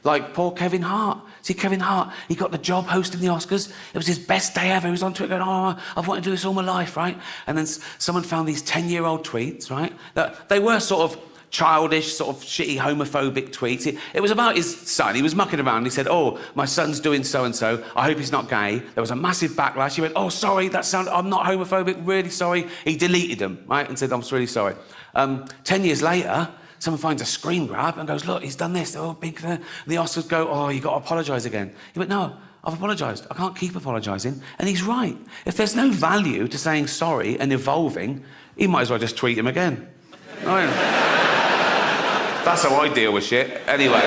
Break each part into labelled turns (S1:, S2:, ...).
S1: Like poor Kevin Hart. See, Kevin Hart, he got the job hosting the Oscars. It was his best day ever. He was on Twitter going, oh, I've wanted to do this all my life, right? And then someone found these 10-year-old tweets, right? That they were sort of childish, sort of shitty, homophobic tweets. It was about his son. He was mucking around. He said, oh, my son's doing so-and-so. I hope he's not gay. There was a massive backlash. He went, oh, sorry, I'm not homophobic, really sorry. He deleted them, right, and said, I'm really sorry. 10 years later, someone finds a screen grab and goes, look, he's done this. Oh, big thing. The Oscars go, oh, you've got to apologise again. He went, no, I've apologised. I can't keep apologising. And he's right. If there's no value to saying sorry and evolving, he might as well just tweet him again. Right? That's how I deal with shit, anyway.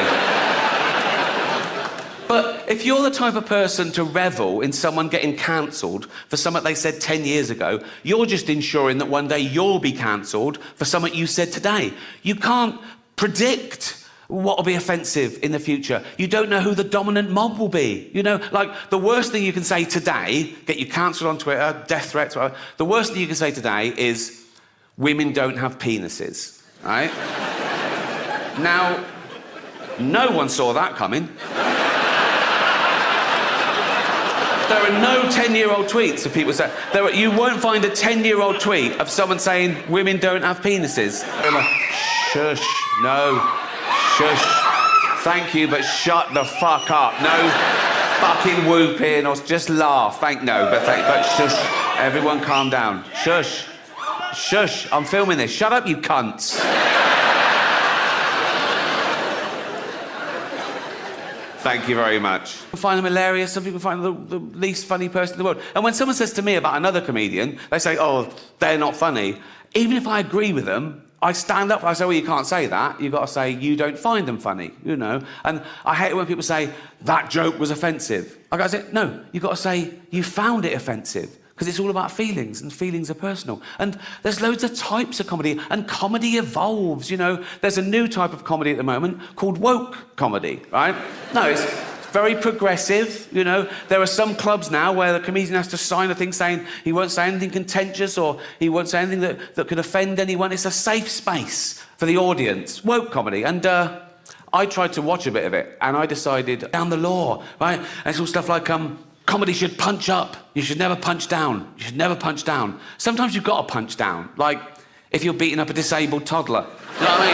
S1: But if you're the type of person to revel in someone getting cancelled for something they said 10 years ago, you're just ensuring that one day you'll be cancelled for something you said today. You can't predict what will be offensive in the future. You don't know who the dominant mob will be. You know, like, the worst thing you can say today, get you cancelled on Twitter, death threats, whatever, the worst thing you can say today is, women don't have penises, right? Now, no one saw that coming. There are no 10-year-old tweets of people saying... You won't find a 10-year-old tweet of someone saying women don't have penises. Shush, no, shush. Thank you, but shut the fuck up. No fucking whooping or just laugh. But shush. Everyone calm down. Shush. Shush, I'm filming this. Shut up, you cunts. Thank you very much. Some people find them hilarious, some people find them the least funny person in the world. And when someone says to me about another comedian, they say, oh, they're not funny. Even if I agree with them, I stand up and I say, well, you can't say that. You've got to say, you don't find them funny, you know. And I hate it when people say, that joke was offensive. I gotta say, no, you've got to say, you found it offensive. Because it's all about feelings, and feelings are personal. And there's loads of types of comedy, and comedy evolves, you know. There's a new type of comedy at the moment called woke comedy, right? No, it's very progressive, you know. There are some clubs now where the comedian has to sign a thing saying he won't say anything contentious or he won't say anything that could offend anyone. It's a safe space for the audience, woke comedy. And I tried to watch a bit of it, and I decided, down the law, right? And it's all stuff like, comedy should punch up. You should never punch down. You should never punch down. Sometimes you've got to punch down. Like, if you're beating up a disabled toddler. You know what I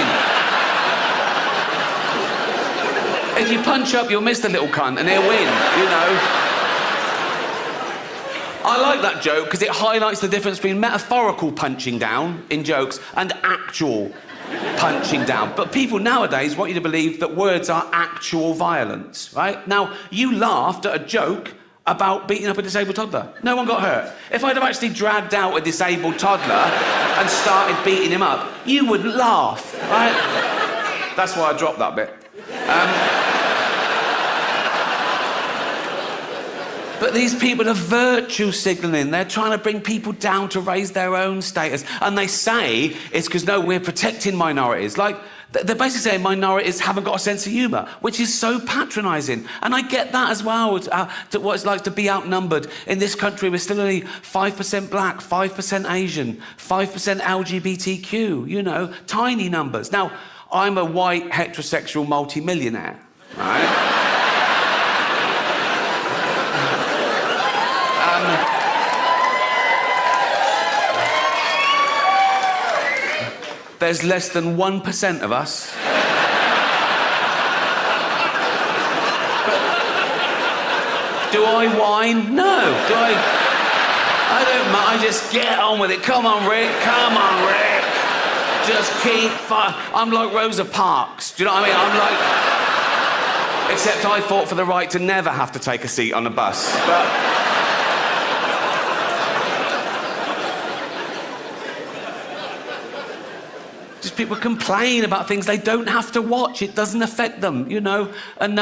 S1: mean? If you punch up, you'll miss the little cunt and he'll win, you know? I like that joke because it highlights the difference between metaphorical punching down in jokes and actual punching down. But people nowadays want you to believe that words are actual violence, right? Now, you laughed at a joke about beating up a disabled toddler. No one got hurt. If I'd have actually dragged out a disabled toddler and started beating him up, you wouldn't laugh, right? That's why I dropped that bit. But these people are virtue signalling. They're trying to bring people down to raise their own status. And they say it's because, no, we're protecting minorities. Like, they're basically saying minorities haven't got a sense of humour, which is so patronising. And I get that as well, to what it's like to be outnumbered. In this country, we're still only 5% black, 5% Asian, 5% LGBTQ, you know, tiny numbers. Now, I'm a white, heterosexual multi-millionaire, right? There's less than 1% of us. Do I whine? No. Do I don't mind. I just get on with it. Come on, Rick. Come on, Rick. Just keep I'm like Rosa Parks. Do you know what I mean? I'm like... Except I fought for the right to never have to take a seat on a bus. But... Just people complain about things they don't have to watch. It doesn't affect them, you know. And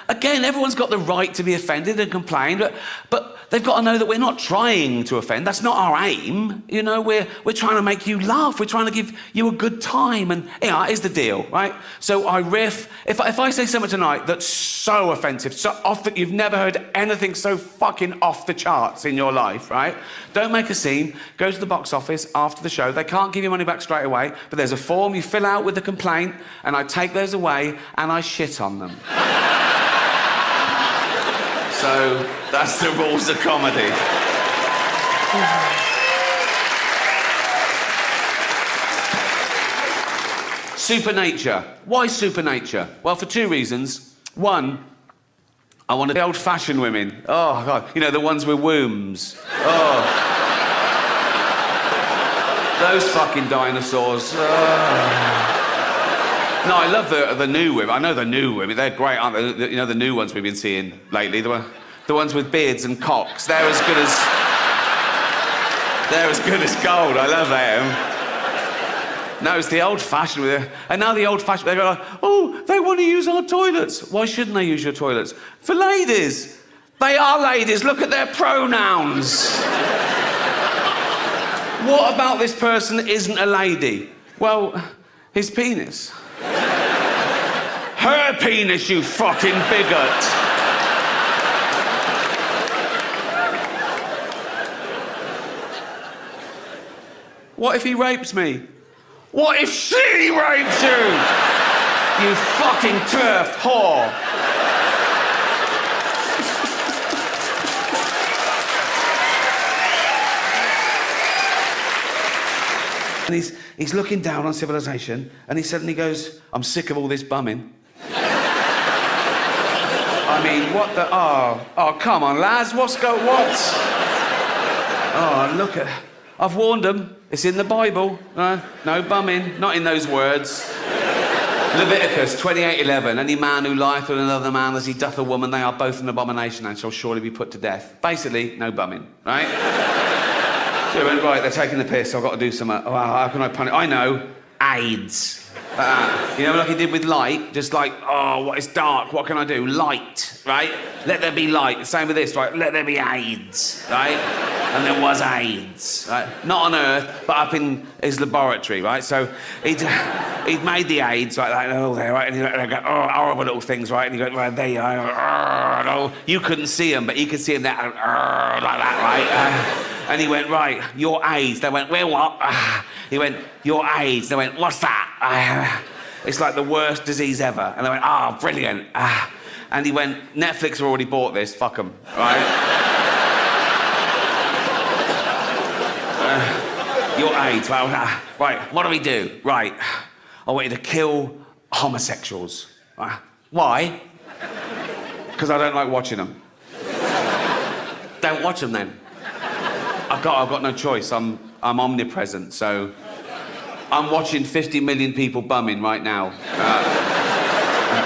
S1: again, everyone's got the right to be offended and complain, but they've got to know that we're not trying to offend. That's not our aim, you know. We're trying to make you laugh. We're trying to give you a good time, and yeah, here's the deal, right? So I riff. If I say something tonight that's so offensive, so off that you've never heard anything so fucking off the charts in your life, right? Don't make a scene. Go to the box office after the show. They can't give you money back straight away, but there's a form you fill out with the complaint, and I take those away and I shit on them. So that's the rules of comedy. Supernature. Why supernature? Well, for two reasons. One, I want the old-fashioned women. Oh, God. You know, the ones with wombs. Oh. Those fucking dinosaurs. Oh. No, I love the new women. I know the new women. They're great, aren't they? You know, the new ones we've been seeing lately. The ones with beards and cocks. They're as good as gold. I love them. No, it's the old-fashioned. And now the old-fashioned, they go like, oh, they want to use our toilets. Why shouldn't they use your toilets? For ladies. They are ladies. Look at their pronouns. What about this person isn't a lady? Well, his penis. Her penis, you fucking bigot. What if he rapes me? What if she rapes you? You fucking turf whore. And he's looking down on civilization, and he suddenly goes, I'm sick of all this bumming. I mean, what the... Oh, come on, lads, what? Oh, look at... I've warned them. It's in the Bible. No bumming. Not in those words. Leviticus 28:11. Any man who lieth with another man as he doth a woman, they are both an abomination and shall surely be put to death. Basically, no bumming, right? So we went, right, they're taking the piss. I've got to do some... Oh, how can I punish... I know. AIDS. You know, like he did with light, just like, oh, it's dark, what can I do? Light, right? Let there be light. Same with this, right? Let there be AIDS, right? And there was AIDS, right? Not on Earth, but up in his laboratory, right? So he'd made the AIDS, like that, all there, right? And he'd go, oh, horrible little things, right? And he'd go, right, there you are. Oh, you couldn't see them, but he could see them there, like that, right? And he went, right, you're AIDS. They went, well, what? He went, you're AIDS. They went, what's that? It's like the worst disease ever. And they went, oh, brilliant. And he went, Netflix have already bought this, fuck them, right? You're AIDS. Well, right, what do we do? Right, I want you to kill homosexuals. Why? Because I don't like watching them. Don't watch them then. I've got no choice. I'm omnipresent, so I'm watching 50 million people bumming right now.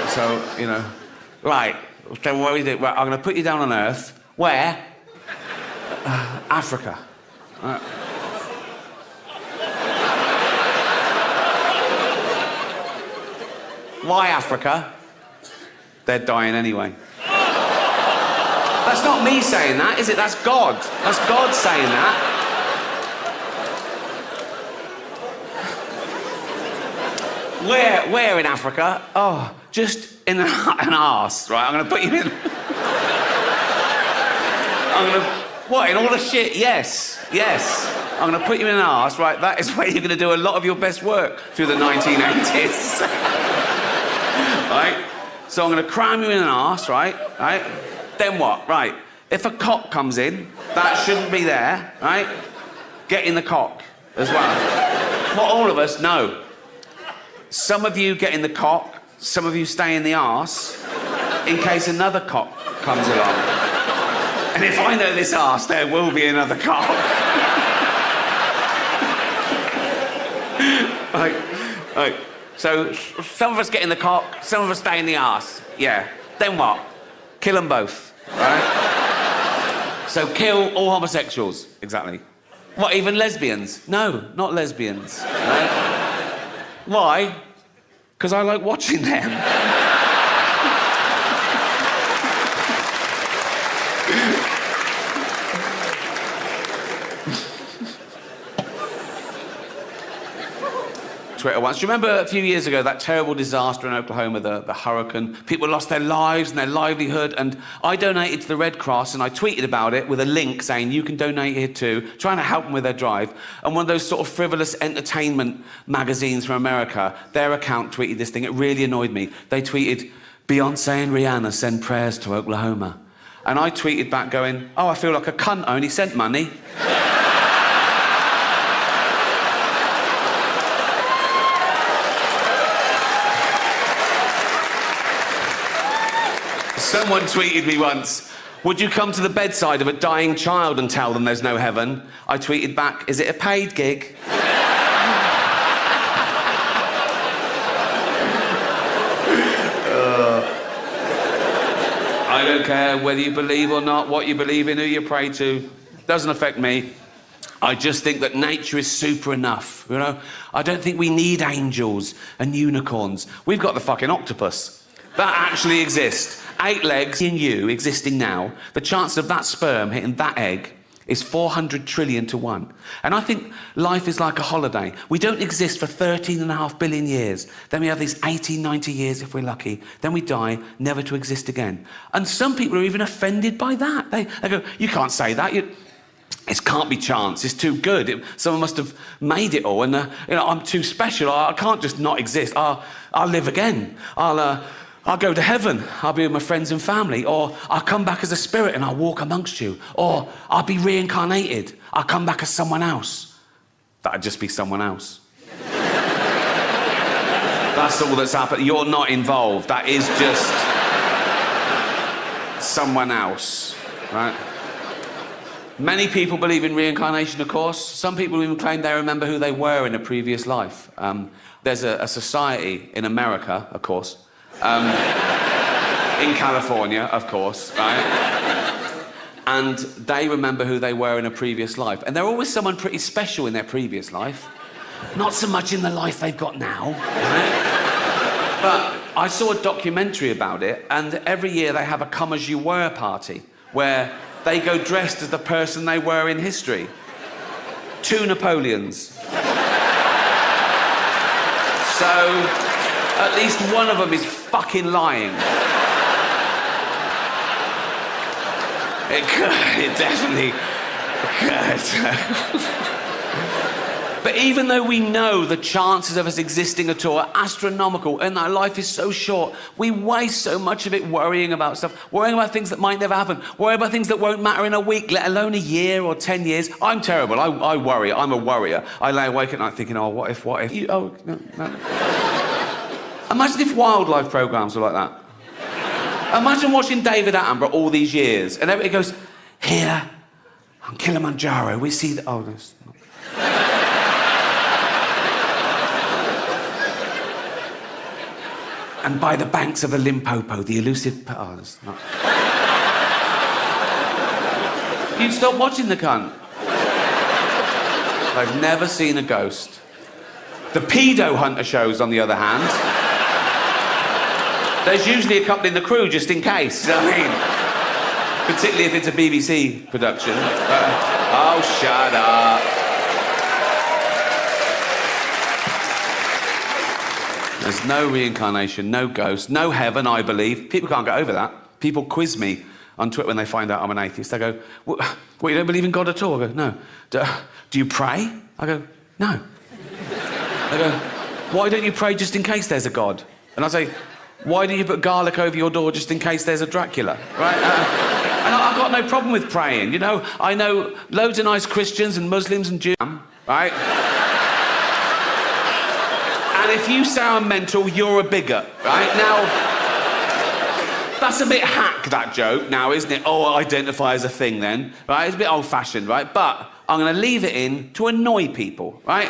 S1: So, you know, right. So what do we do? Right, I'm going to put you down on Earth. Where? Africa. Why Africa? They're dying anyway. That's not me saying that, is it? That's God. That's God saying that. Where in Africa? Oh, just in an arse, right? I'm going to put you in... What, in all the shit? Yes. I'm going to put you in an arse, right? That is where you're going to do a lot of your best work through the 1980s. Right? So I'm going to cram you in an arse, right? Then what? Right. If a cock comes in, that shouldn't be there, right? Get in the cock as well. Not all of us, no. Some of you get in the cock, some of you stay in the arse, in case another cock comes along. And if I know this arse, there will be another cock. Right. So some of us get in the cock, some of us stay in the arse. Yeah. Then what? Kill them both, right? So kill all homosexuals. Exactly. What, even lesbians? No, not lesbians. Right? Why? Because I like watching them. Twitter once. Do you remember a few years ago that terrible disaster in Oklahoma, the hurricane? People lost their lives and their livelihood, and I donated to the Red Cross and I tweeted about it with a link saying you can donate here too, trying to help them with their drive. And one of those sort of frivolous entertainment magazines from America, their account tweeted this thing. It really annoyed me. They tweeted, Beyonce and Rihanna send prayers to Oklahoma. And I tweeted back going, oh, I feel like a cunt, I only sent money. Someone tweeted me once, would you come to the bedside of a dying child and tell them there's no heaven? I tweeted back, is it a paid gig? I don't care whether you believe or not, what you believe in, who you pray to. Doesn't affect me. I just think that nature is super enough, you know? I don't think we need angels and unicorns. We've got the fucking octopus. That actually exists. 8 legs in you existing now, the chance of that sperm hitting that egg is 400 trillion to 1. And I think life is like a holiday. We don't exist for 13.5 billion years. Then we have these 80, 90 years if we're lucky. Then we die, never to exist again. And some people are even offended by that. They go, you can't say that. It can't be chance. It's too good. Someone must have made it all. And you know, I'm too special. I can't just not exist. I'll live again. I'll go to heaven, I'll be with my friends and family, or I'll come back as a spirit and I'll walk amongst you, or I'll be reincarnated, I'll come back as someone else. That'd just be someone else. That's all that's happened. You're not involved. That is just someone else, right? Many people believe in reincarnation, of course. Some people even claim they remember who they were in a previous life. There's a society in America, of course, in California, of course, right? And they remember who they were in a previous life. And they're always someone pretty special in their previous life. Not so much in the life they've got now, right? But I saw a documentary about it, and every year they have a come as you were party, where they go dressed as the person they were in history. 2 Napoleons. So, at least one of them is fucking lying. It definitely could. But even though we know the chances of us existing at all are astronomical and our life is so short, we waste so much of it worrying about stuff, worrying about things that might never happen, worrying about things that won't matter in a week, let alone a year or 10 years. I'm terrible. I worry. I'm a worrier. I lay awake at night thinking, oh, what if? No. Imagine if wildlife programmes were like that. Imagine watching David Attenborough all these years and everybody goes, here on Kilimanjaro, we see the... Oh, no, it's not. And by the banks of the Limpopo, the elusive... Oh, that's not... You'd stop watching the cunt. I've never seen a ghost. The pedo hunter shows, on the other hand, there's usually a couple in the crew just in case, you know what I mean? Particularly if it's a BBC production. Oh, shut up. There's no reincarnation, no ghost, no heaven, I believe. People can't get over that. People quiz me on Twitter when they find out I'm an atheist. They go, what, you don't believe in God at all? I go, no. Do you pray? I go, no. They go, why don't you pray just in case there's a God? And I say, why do you put garlic over your door just in case there's a Dracula? Right? And I've got no problem with praying, you know? I know loads of nice Christians and Muslims and Jews, right? And if you sound mental, you're a bigot, right? Now, that's a bit hack, that joke now, isn't it? Oh, I identify as a thing then, right? It's a bit old-fashioned, right? But I'm going to leave it in to annoy people, right?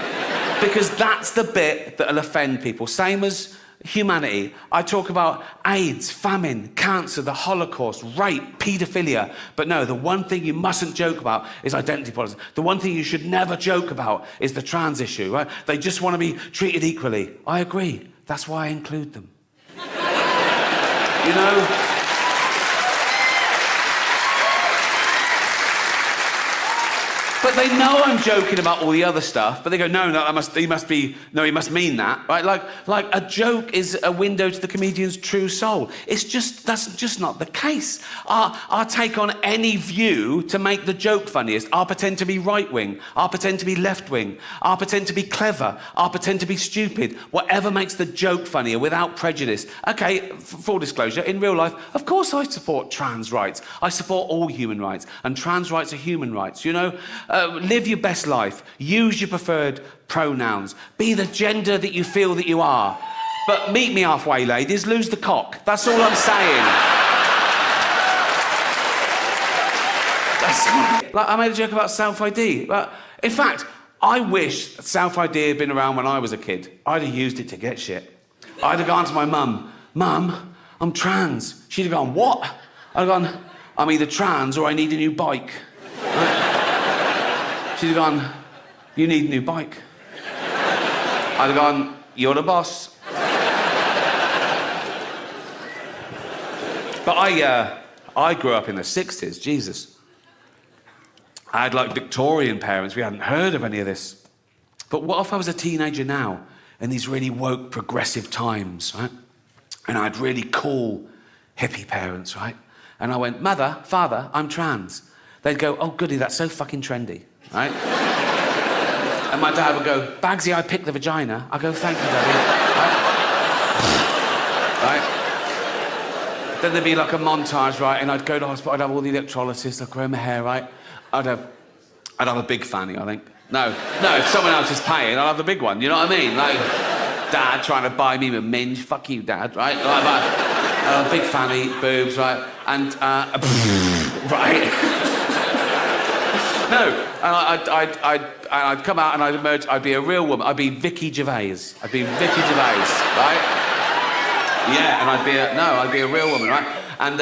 S1: Because that's the bit that'll offend people. Same as humanity. I talk about AIDS, famine, cancer, the Holocaust, rape, paedophilia. But no, the one thing you mustn't joke about is identity politics. The one thing you should never joke about is the trans issue, right? They just want to be treated equally. I agree. That's why I include them. You know? But But they know I'm joking about all the other stuff, but they go, no, he must mean that, right? Like a joke is a window to the comedian's true soul. That's just not the case. I'll take on any view to make the joke funniest. I'll pretend to be right-wing. I'll pretend to be left-wing. I'll pretend to be clever. I'll pretend to be stupid. Whatever makes the joke funnier without prejudice. Okay, full disclosure, in real life, of course I support trans rights. I support all human rights, and trans rights are human rights, you know? Live your best life. Use your preferred pronouns. Be the gender that you feel that you are. But meet me halfway, ladies. Lose the cock. That's all I'm saying. Like, I made a joke about self-ID. In fact, I wish self-ID had been around when I was a kid. I'd have used it to get shit. I'd have gone to my mum, Mum, I'm trans. She'd have gone, what? I'd have gone, I'm either trans or I need a new bike. She'd have gone, you need a new bike. I'd have gone, you're the boss. But I grew up in the 60s, Jesus. I had like Victorian parents, we hadn't heard of any of this. But what if I was a teenager now in these really woke, progressive times, right? And I had really cool hippie parents, right? And I went, Mother, Father, I'm trans. They'd go, oh goody, that's so fucking trendy, right? And my dad would go, Bagsy, I picked the vagina. I go, thank you, Daddy. Right? Then there'd be like a montage, right? And I'd go to hospital, I'd have all the electrolysis, I'd grow my hair, right? I'd have a big fanny, I think. No, if someone else is paying, I'll have the big one, you know what I mean? Like, Dad trying to buy me a minge, fuck you, Dad, right? Like, big fanny, boobs, right? And, right? No, and I'd come out and I'd emerge, I'd be a real woman, I'd be Vicky Gervais. I'd be Vicky Gervais, right? Yeah, and I'd be a real woman, right? And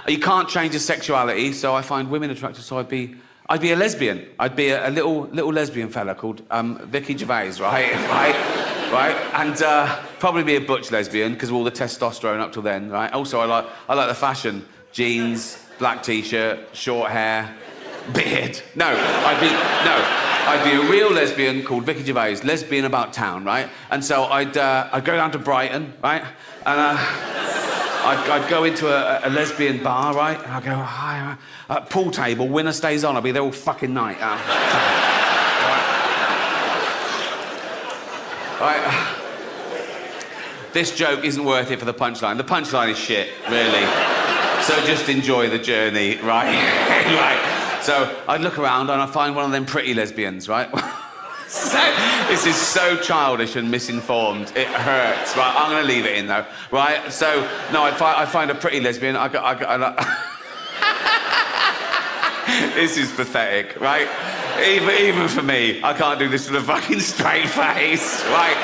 S1: you can't change your sexuality, so I find women attractive, so I'd be a lesbian. I'd be a little lesbian fella called Vicky Gervais, right? Right? And probably be a butch lesbian, because of all the testosterone up till then, right? Also, I like the fashion. Jeans, black T-shirt, short hair, beard. I'd be a real lesbian called Vicky Gervais, lesbian about town, right? And so I'd go down to Brighton, right? And I'd go into a lesbian bar, right? And I'd go, hi, pool table, winner stays on. I'll be there all fucking night. Right. This joke isn't worth it for the punchline. The punchline is shit, really. So just enjoy the journey, right? Right. So I'd look around and I'd find one of them pretty lesbians, right? This is so childish and misinformed. It hurts, right? I'm going to leave it in, though, right? So, no, I'd find a pretty lesbian. This is pathetic, right? Even for me, I can't do this with a fucking straight face, right?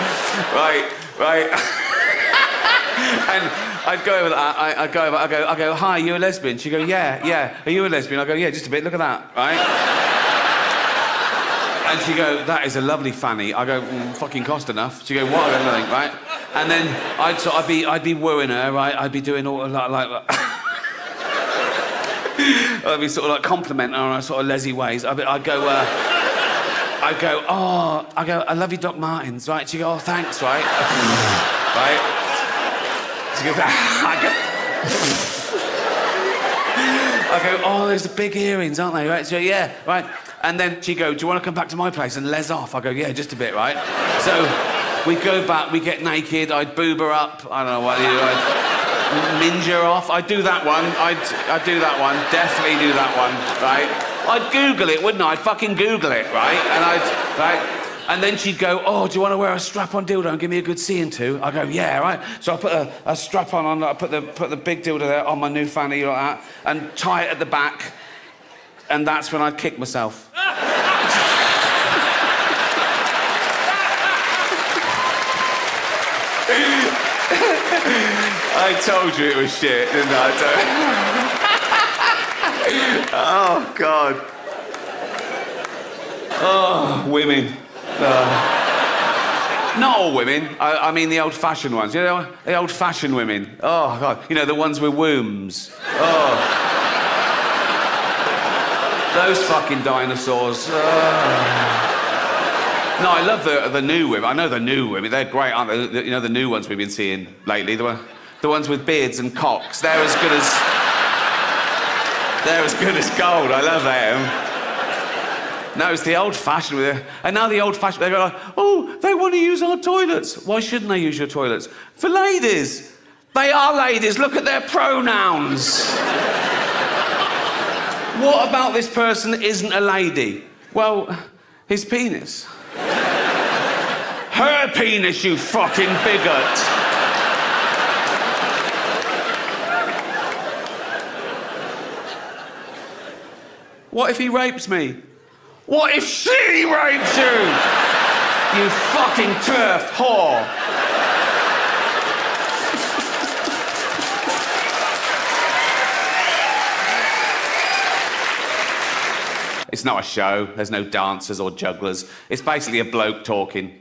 S1: And I'd go over that, I go, hi, you a lesbian? She'd go, yeah. Are you a lesbian? I go, yeah, just a bit, look at that, right? And she'd go, that is a lovely fanny. I go, fucking cost enough. She'd go, what? I go, nothing, right? And then I'd be wooing her, right? I'd be doing all like I'd be sort of like complimenting her on sort of lesy ways. I'd go, I love you, Doc Martens, right? She'd go, oh, thanks, right? Right? She'd go, I go, oh, those are big earrings, aren't they? Right? She'd go, yeah, right. And then she'd go, do you want to come back to my place and les off? I go, yeah, just a bit, right? So we go back, we get naked, I'd boob her up, I don't know what you do, I'd minge her off. I'd do that one, I'd do that one, definitely do that one, right? I'd Google it, wouldn't I? I'd fucking Google it, right? Right? And then she'd go, oh, do you want to wear a strap-on dildo and give me a good seeing to? I go, yeah, right. So I put a strap-on, I put the big dildo there on my new fanny like that, and tie it at the back, and that's when I'd kick myself. I told you it was shit, didn't I? Oh, God. Oh, women. Not all women. I mean the old-fashioned ones. You know, the old-fashioned women. Oh, God. You know, the ones with wombs. Oh. Those fucking dinosaurs. No, I love the new women. I know the new women. They're great, aren't they? You know, the new ones we've been seeing lately. The ones with beards and cocks. They're as good as gold. I love them. No, it's the old-fashioned with it. And now the old-fashioned, they go like, oh, they want to use our toilets. Why shouldn't they use your toilets? For ladies. They are ladies. Look at their pronouns. What about this person isn't a lady? Well, his penis. Her penis, you fucking bigot. What if he rapes me? What if she rapes you? You fucking turf whore. It's not a show. There's no dancers or jugglers. It's basically a bloke talking,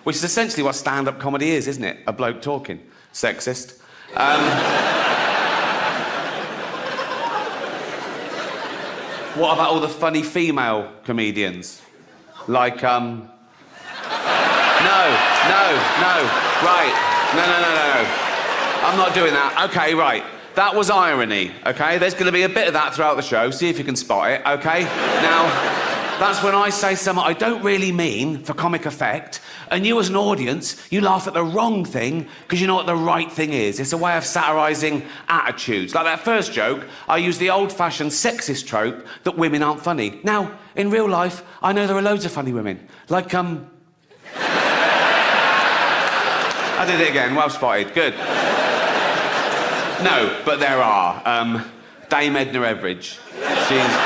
S1: which is essentially what stand-up comedy is, isn't it? A bloke talking. Sexist. What about all the funny female comedians? Like, No. Right. No. I'm not doing that. Okay, right. That was irony, okay? There's going to be a bit of that throughout the show. See if you can spot it, okay? Now, that's when I say something I don't really mean for comic effect, and you as an audience, you laugh at the wrong thing because you know what the right thing is. It's a way of satirising attitudes. Like that first joke, I used the old-fashioned sexist trope that women aren't funny. Now, in real life, I know there are loads of funny women. Like, I did it again. Well spotted. Good. No, but there are. Dame Edna Everage. She's...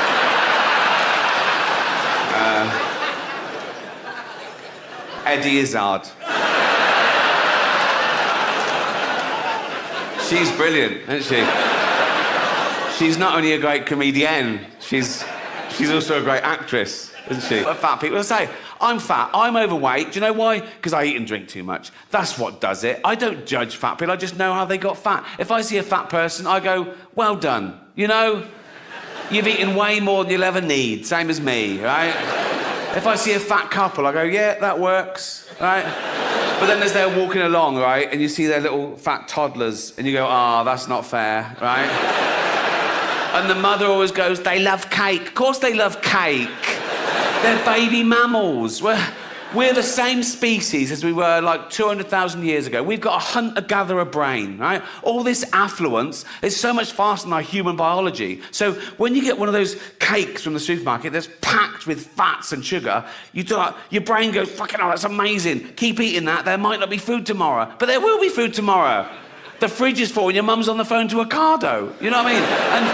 S1: Eddie Izzard. She's brilliant, isn't she? She's not only a great comedienne, she's also a great actress, isn't she? What fat people say, I'm fat, I'm overweight. Do you know why? Because I eat and drink too much. That's what does it. I don't judge fat people, I just know how they got fat. If I see a fat person, I go, well done. You know, you've eaten way more than you'll ever need, same as me, right? If I see a fat couple, I go, yeah, that works, right? But then as they're walking along, right, and you see their little fat toddlers, and you go, that's not fair, right? And the mother always goes, they love cake. Of course they love cake. They're baby mammals. We're the same species as we were like 200,000 years ago. We've got a hunter-gatherer brain, right? All this affluence is so much faster than our human biology. So when you get one of those cakes from the supermarket that's packed with fats and sugar, your brain goes, fucking hell, that's amazing. Keep eating that. There might not be food tomorrow. But there will be food tomorrow. The fridge is full and your mum's on the phone to Ocado. You know what I mean? And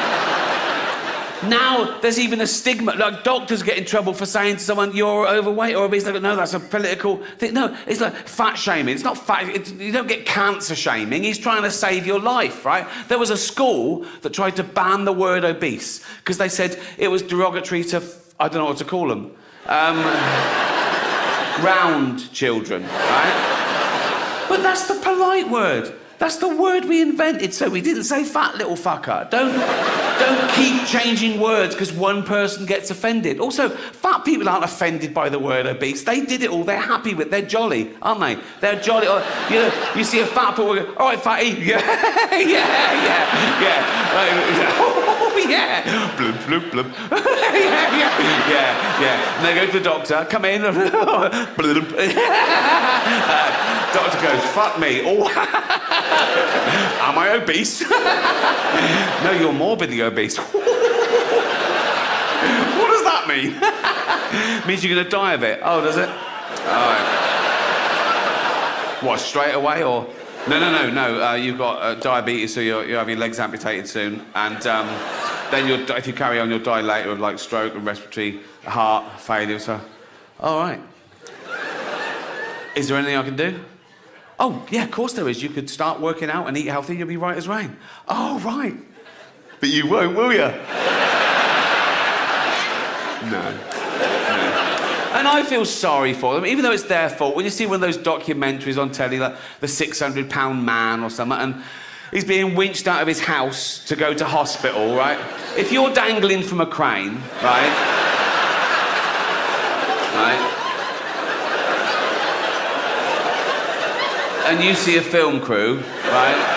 S1: now there's even a stigma, like doctors get in trouble for saying to someone you're overweight or obese. They go, no, that's a political thing. No, it's like fat shaming. It's not fat. You don't get cancer shaming. He's trying to save your life, right? There was a school that tried to ban the word obese because they said it was derogatory to, I don't know what to call them, round children, right? But that's the polite word. That's the word we invented, so we didn't say fat little fucker. Don't keep changing words because one person gets offended. Also, fat people aren't offended by the word obese. They did it all. They're happy with it. They're jolly, aren't they? They're jolly. You know, you see a fat people go, all right, fatty. Yeah. Oh, yeah. Bloop, bloop, bloop. Yeah. And they go to the doctor. Come in. Bloop. Doctor goes, fuck me. Oh. Am I obese? No, you're morbidly obese. What does that mean? Means you're going to die of it. Oh, does it? All right. What, straight away or? No. You've got diabetes, so you're having your legs amputated soon. And then if you carry on, you'll die later of like stroke and respiratory heart failure. So, all right. Is there anything I can do? Oh, yeah, of course there is. You could start working out and eat healthy, you'll be right as rain. Oh, right. But you won't, will you? No. And I feel sorry for them, even though it's their fault. When you see one of those documentaries on telly, like The £600 Man or something, and He's being winched out of his house to go to hospital, right? If you're dangling from a crane, right? Right? And you see a film crew, right?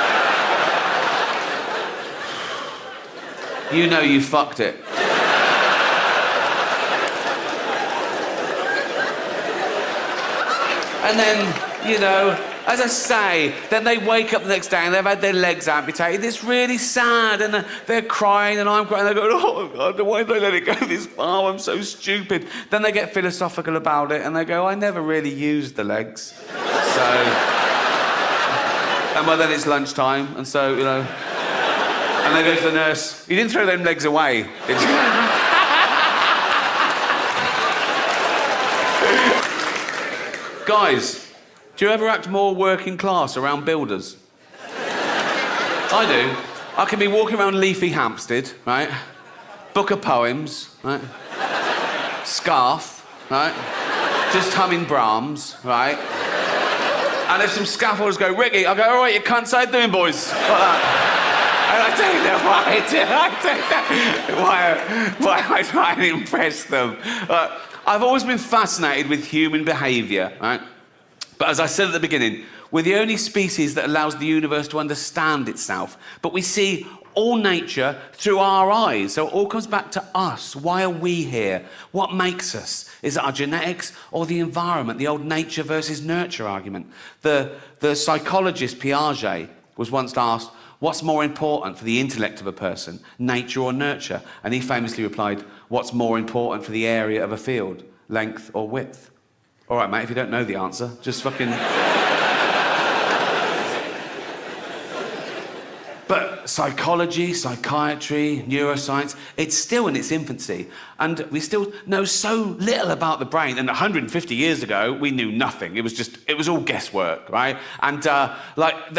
S1: You know you fucked it. And then, you know, as I say, then they wake up the next day and they've had their legs amputated. It's really sad, and they're crying and I'm crying. They go, oh God, why did I let it go this far? I'm so stupid. Then they get philosophical about it and they go, I never really used the legs. So, and by then it's lunchtime, and so, you know, and they go to the nurse, you didn't throw them legs away, did you? Guys, do you ever act more working class around builders? I do. I can be walking around Leafy Hampstead, right? Book of poems, right? Scarf, right? Just humming Brahms, right? And if some scaffolders go, Ricky, I go, all right, you cunts, how you doing, boys? Like that. And I take them, why I try and impress them. I've always been fascinated with human behaviour, right? But as I said at the beginning, we're the only species that allows the universe to understand itself. But we see all nature through our eyes. So it all comes back to us. Why are we here? What makes us? Is it our genetics or the environment? The old nature versus nurture argument. The psychologist Piaget was once asked, what's more important for the intellect of a person, nature or nurture? And he famously replied, what's more important for the area of a field, length or width? All right, mate, if you don't know the answer, just fucking... But psychology, psychiatry, neuroscience, it's still in its infancy. And we still know so little about the brain. And 150 years ago, we knew nothing. It was all guesswork, right? And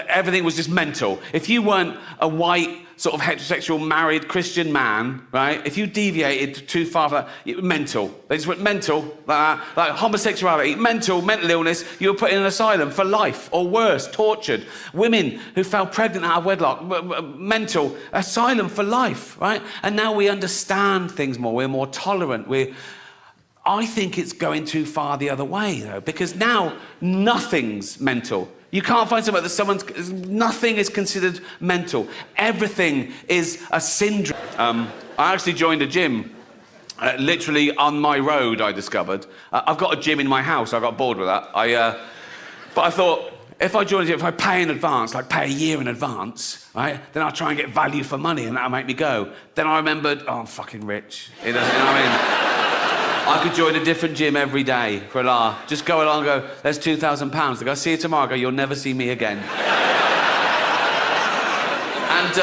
S1: everything was just mental. If you weren't a white, sort of heterosexual, married Christian man, right? If you deviated too far from that, it was mental. They just went mental, like that. Like homosexuality, mental illness, you were put in an asylum for life, or worse, tortured. Women who fell pregnant out of wedlock, mental, asylum for life, right? And now we understand things more, we're more tolerant, I think it's going too far the other way, though, because now nothing's mental. You can't find somewhere that nothing is considered mental. Everything is a syndrome. I actually joined a gym, literally on my road, I discovered. I've got a gym in my house, I got bored with that. But I thought, if I join a gym, if I pay in advance, like pay a year in advance, right, then I'll try and get value for money and that'll make me go. Then I remembered, oh, I'm fucking rich. It doesn't, you know what I mean? I could join a different gym every day for a laugh. Just go along and go, there's £2,000. They go, see you tomorrow. I go, you'll never see me again. And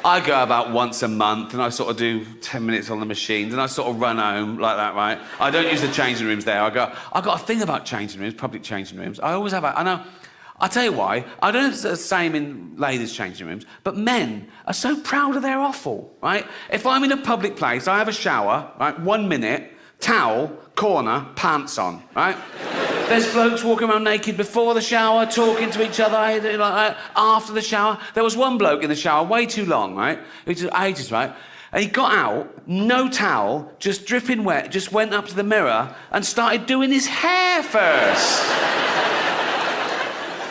S1: I go about once a month and I sort of do 10 minutes on the machines and I sort of run home like that, right? I don't use the changing rooms there. I've got a thing about changing rooms, public changing rooms. I always have. I know. I'll tell you why. I don't know if it's the same in ladies' changing rooms, but men are so proud of their offal, right? If I'm in a public place, I have a shower, right? 1 minute, towel, corner, pants on, right? There's blokes walking around naked before the shower, talking to each other, like that, after the shower. There was one bloke in the shower, way too long, right? It took ages, right? And he got out, no towel, just dripping wet, just went up to the mirror and started doing his hair first.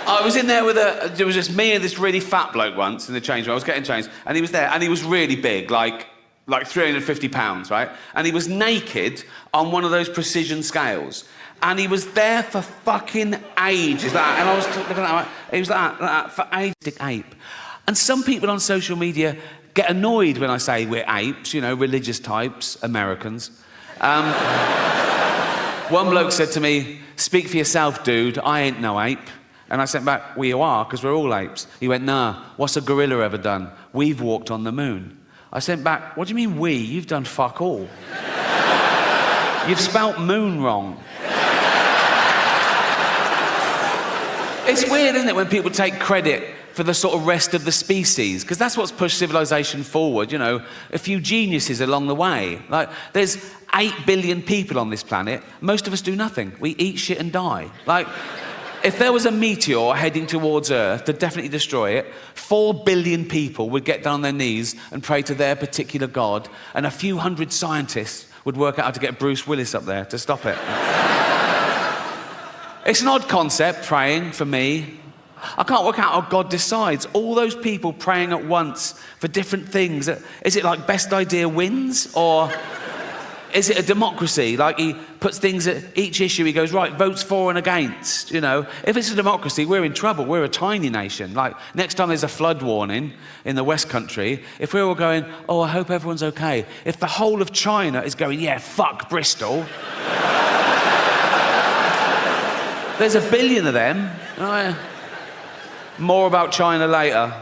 S1: I was in there there was just me and this really fat bloke once in the change room. I was getting changed, and he was there, and he was really big, like 350 pounds, right? And he was naked on one of those precision scales. And he was there for fucking ages, and I was looking at that, right? He was like that for ages, ape. And some people on social media get annoyed when I say we're apes, you know, religious types, Americans. One bloke said to me, speak for yourself, dude, I ain't no ape. And I sent back, well, you are, because we're all apes. He went, nah, what's a gorilla ever done? We've walked on the moon. I sent back, what do you mean we? You've done fuck all. You've spelt moon wrong. It's weird, isn't it, when people take credit for the sort of rest of the species, because that's what's pushed civilization forward, you know, a few geniuses along the way. Like, there's 8 billion people on this planet. Most of us do nothing. We eat shit and die. Like, If there was a meteor heading towards Earth to definitely destroy it, 4 billion people would get down on their knees and pray to their particular god, and a few hundred scientists would work out how to get Bruce Willis up there to stop it. It's an odd concept, praying, for me. I can't work out how God decides. All those people praying at once for different things. Is it like best idea wins? Or is it a democracy? Like he puts things at each issue, he goes, right, votes for and against, you know. If it's a democracy, we're in trouble. We're a tiny nation. Like, next time there's a flood warning in the West Country, if we're all going, oh, I hope everyone's okay. If the whole of China is going, yeah, fuck Bristol. There's 1 billion of them. More about China later.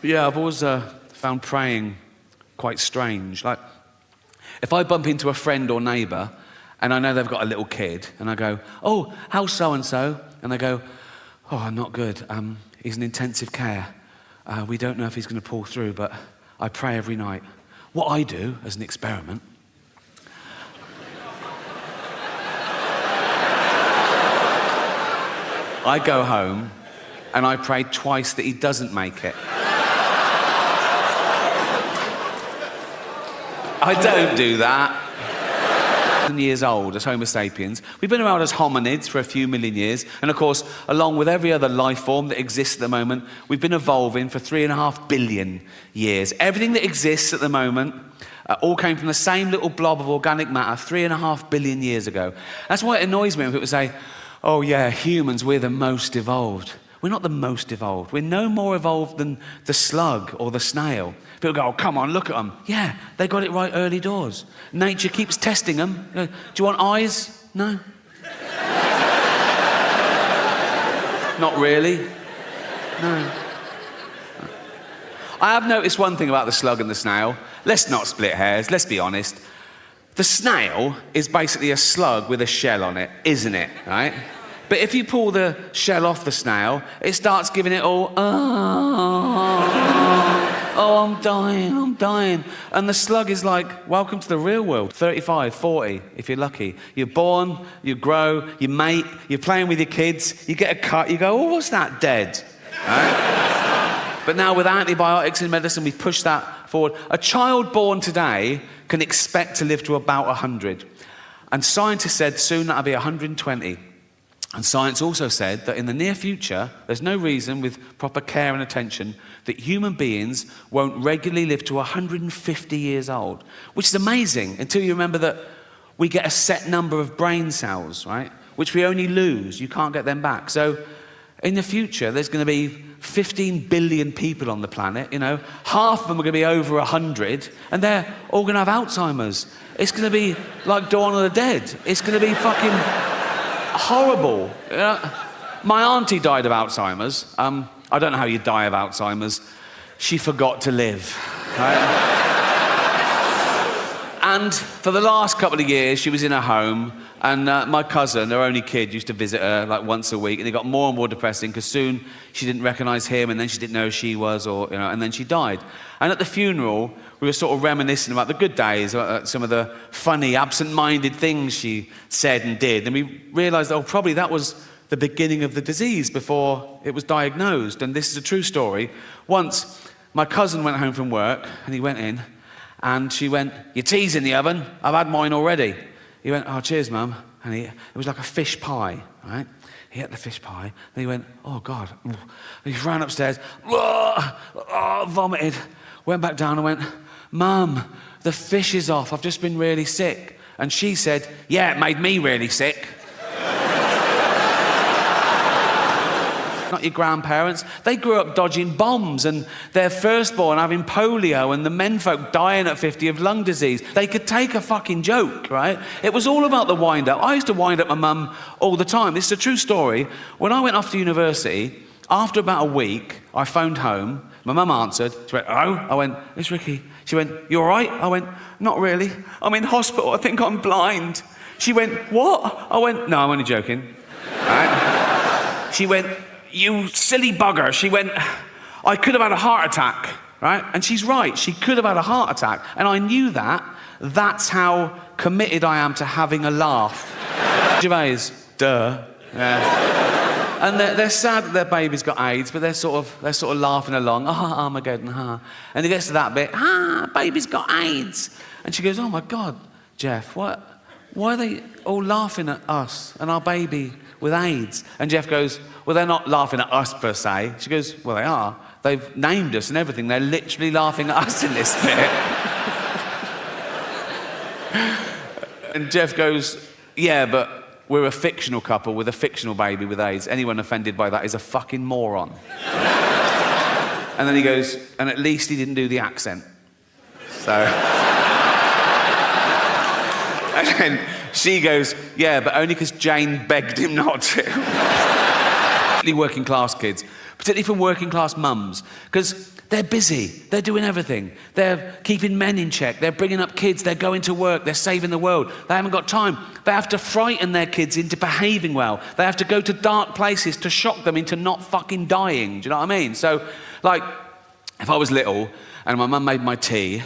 S1: Yeah, I've always found praying quite strange. Like, if I bump into a friend or neighbour and I know they've got a little kid, and I go, oh, how's so-and-so? And they go, oh, not good. He's in intensive care. We don't know if he's going to pull through, but I pray every night. What I do, as an experiment, I go home and I pray twice that he doesn't make it. I don't do that. Years old as Homo sapiens. We've been around as hominids for a few million years, and of course, along with every other life form that exists at the moment, we've been evolving for 3.5 billion years. Everything that exists at the moment all came from the same little blob of organic matter 3.5 billion years ago. That's why it annoys me when people say, oh yeah, humans, we're the most evolved. We're not the most evolved. We're no more evolved than the slug or the snail. People go, oh, come on, look at them. Yeah, they got it right early doors. Nature keeps testing them. Do you want eyes? No. Not really. No. I have noticed one thing about the slug and the snail. Let's not split hairs, let's be honest. The snail is basically a slug with a shell on it, isn't it, right? But if you pull the shell off the snail, it starts giving it all, oh, I'm dying. And the slug is like, welcome to the real world. 35, 40, if you're lucky. You're born, you grow, you mate, you're playing with your kids, you get a cut, you go, oh, what's that, dead? Right? But now with antibiotics and medicine, we've pushed that forward. A child born today can expect to live to about 100. And scientists said soon that'll be 120. And science also said that in the near future, there's no reason, with proper care and attention, that human beings won't regularly live to 150 years old, which is amazing until you remember that we get a set number of brain cells, right? Which we only lose. You can't get them back. So in the future, there's going to be 15 billion people on the planet, you know. Half of them are going to be over 100, and they're all going to have Alzheimer's. It's going to be like Dawn of the Dead. It's going to be fucking horrible. You know? My auntie died of Alzheimer's. I don't know how you die of Alzheimer's. She forgot to live. Right? And for the last couple of years, she was in her home, and my cousin, her only kid, used to visit her like once a week, and it got more and more depressing because soon she didn't recognise him, and then she didn't know who she was, or you know, and then she died. And at the funeral, we were sort of reminiscing about the good days, about some of the funny, absent-minded things she said and did, and we realised, oh, probably that was the beginning of the disease before it was diagnosed. And this is a true story. Once, my cousin went home from work, and he went in, and she went, your tea's in the oven, I've had mine already. He went, oh, cheers, Mum. And it was like a fish pie, right? He ate the fish pie, and he went, oh, God. And he ran upstairs, vomited, went back down and went, Mum, the fish is off, I've just been really sick. And she said, yeah, it made me really sick. Not your grandparents. They grew up dodging bombs and their firstborn having polio and the menfolk dying at 50 of lung disease. They could take a fucking joke, right? It was all about the wind-up. I used to wind up my mum all the time. This is a true story. When I went off to university, after about a week, I phoned home. My mum answered. She went, hello? I went, it's Ricky. She went, you all right? I went, not really. I'm in hospital. I think I'm blind. She went, what? I went, no, I'm only joking. Right? She went, you silly bugger. She went, I could have had a heart attack, right? And she's right, she could have had a heart attack. And I knew that That's how committed I am to having a laugh. Gervais, duh. Yeah. And they're sad that their baby's got AIDS, but they're sort of laughing along. Armageddon, And it gets to that bit, baby's got AIDS. And she goes, oh my God, Jeff, what? Why are they all laughing at us and our baby with AIDS? And Jeff goes, well, they're not laughing at us per se. She goes, well, they are. They've named us and everything. They're literally laughing at us in this bit. And Jeff goes, yeah, but we're a fictional couple with a fictional baby with AIDS. Anyone offended by that is a fucking moron. And then he goes, and at least he didn't do the accent. So... And then she goes, yeah, but only because Jane begged him not to. Particularly working class kids, particularly from working class mums, because they're busy, they're doing everything. They're keeping men in check, they're bringing up kids, they're going to work, they're saving the world. They haven't got time. They have to frighten their kids into behaving well. They have to go to dark places to shock them into not fucking dying. Do you know what I mean? So, like, if I was little and my mum made my tea,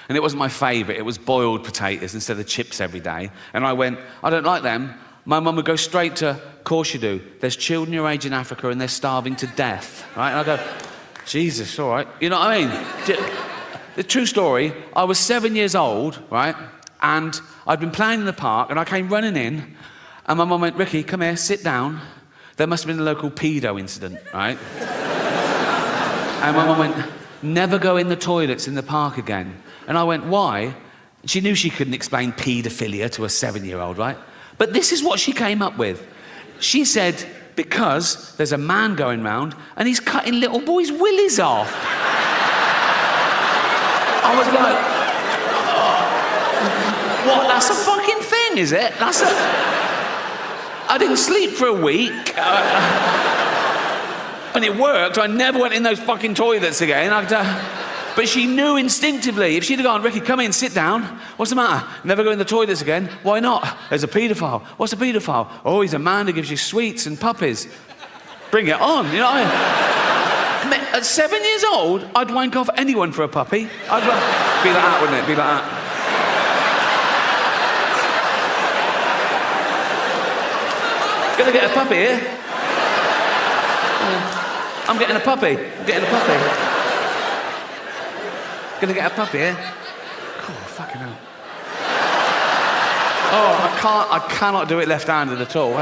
S1: and it wasn't my favourite, it was boiled potatoes instead of chips every day. And I went, I don't like them. My mum would go straight to, of course you do. There's children your age in Africa and they're starving to death, right? And I go, Jesus, all right. You know what I mean? The true story, I was 7 years old, right? And I'd been playing in the park and I came running in and my mum went, Ricky, come here, sit down. There must have been a local pedo incident, right? And my mum went, never go in the toilets in the park again. And I went, why? She knew she couldn't explain paedophilia to a 7-year-old, right? But this is what she came up with. She said, because there's a man going round and he's cutting little boys' willies off. I was like, oh, what? That's a fucking thing, is it? I didn't sleep for a week. And it worked. I never went in those fucking toilets again. But she knew instinctively. If she'd have gone, Ricky, come in, sit down. What's the matter? Never go in the toilets again. Why not? There's a paedophile. What's a paedophile? Oh, he's a man who gives you sweets and puppies. Bring it on, you know what I mean? At 7 years old, I'd wank off anyone for a puppy. I'd be like that, wouldn't it? Be like that. Gonna get a puppy here. I'm getting a puppy. Gonna get a puppy, eh? Oh, fucking hell. Oh, I cannot do it left-handed at all.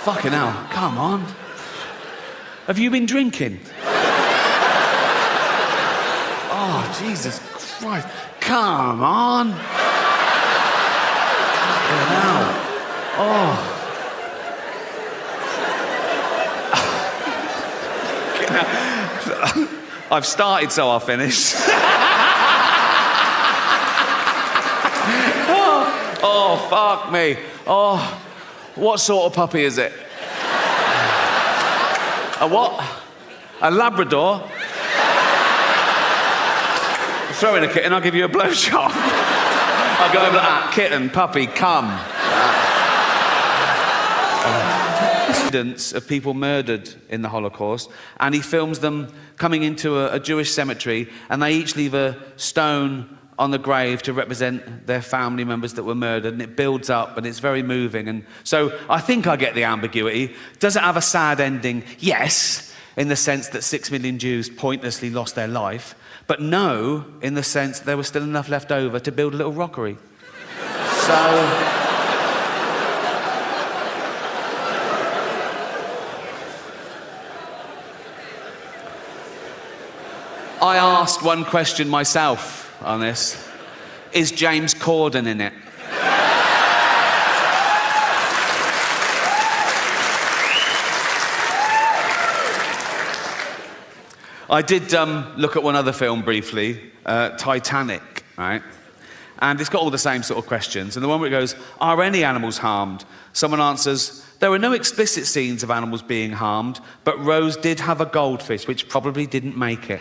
S1: Fucking hell, come on. Have you been drinking? Oh, Jesus Christ. Come on. Fucking hell. Oh. I've started, so I'll finish. Oh, fuck me. Oh, what sort of puppy is it? A what? A Labrador? Throw in a kitten, I'll give you a blowjob. I'll go over that. Kitten, puppy, come. Of people murdered in the Holocaust, and he films them coming into a Jewish cemetery, and they each leave a stone on the grave to represent their family members that were murdered, and it builds up, and it's very moving. And so I think I get the ambiguity. Does it have a sad ending? Yes, in the sense that 6 million Jews pointlessly lost their life, but no, in the sense there was still enough left over to build a little rockery. So... I asked one question myself on this. Is James Corden in it? I did look at one other film briefly, Titanic, right? And it's got all the same sort of questions. And the one where it goes, are any animals harmed? Someone answers, there were no explicit scenes of animals being harmed, but Rose did have a goldfish, which probably didn't make it.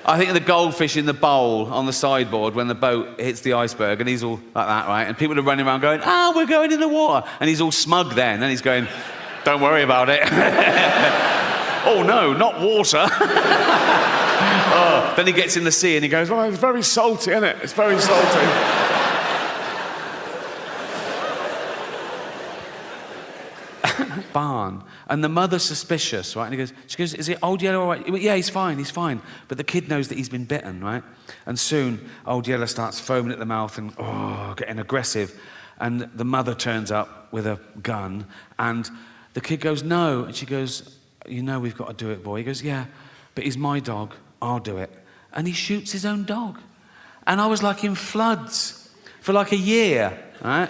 S1: I think the goldfish in the bowl on the sideboard when the boat hits the iceberg, and he's all like that, right? And people are running around going, we're going in the water. And he's all smug then, and he's going, don't worry about it. Oh no, not water. Then he gets in the sea and he goes, oh, it's very salty, isn't it? It's very salty. Barn. And the mother's suspicious, right? And she goes, is it Old Yeller all right? Yeah, he's fine. But the kid knows that he's been bitten, right? And soon, Old Yeller starts foaming at the mouth and, getting aggressive. And the mother turns up with a gun. And the kid goes, no. And she goes, you know we've got to do it, boy. He goes, yeah, but he's my dog. I'll do it. And he shoots his own dog. And I was like in floods for like a year, right?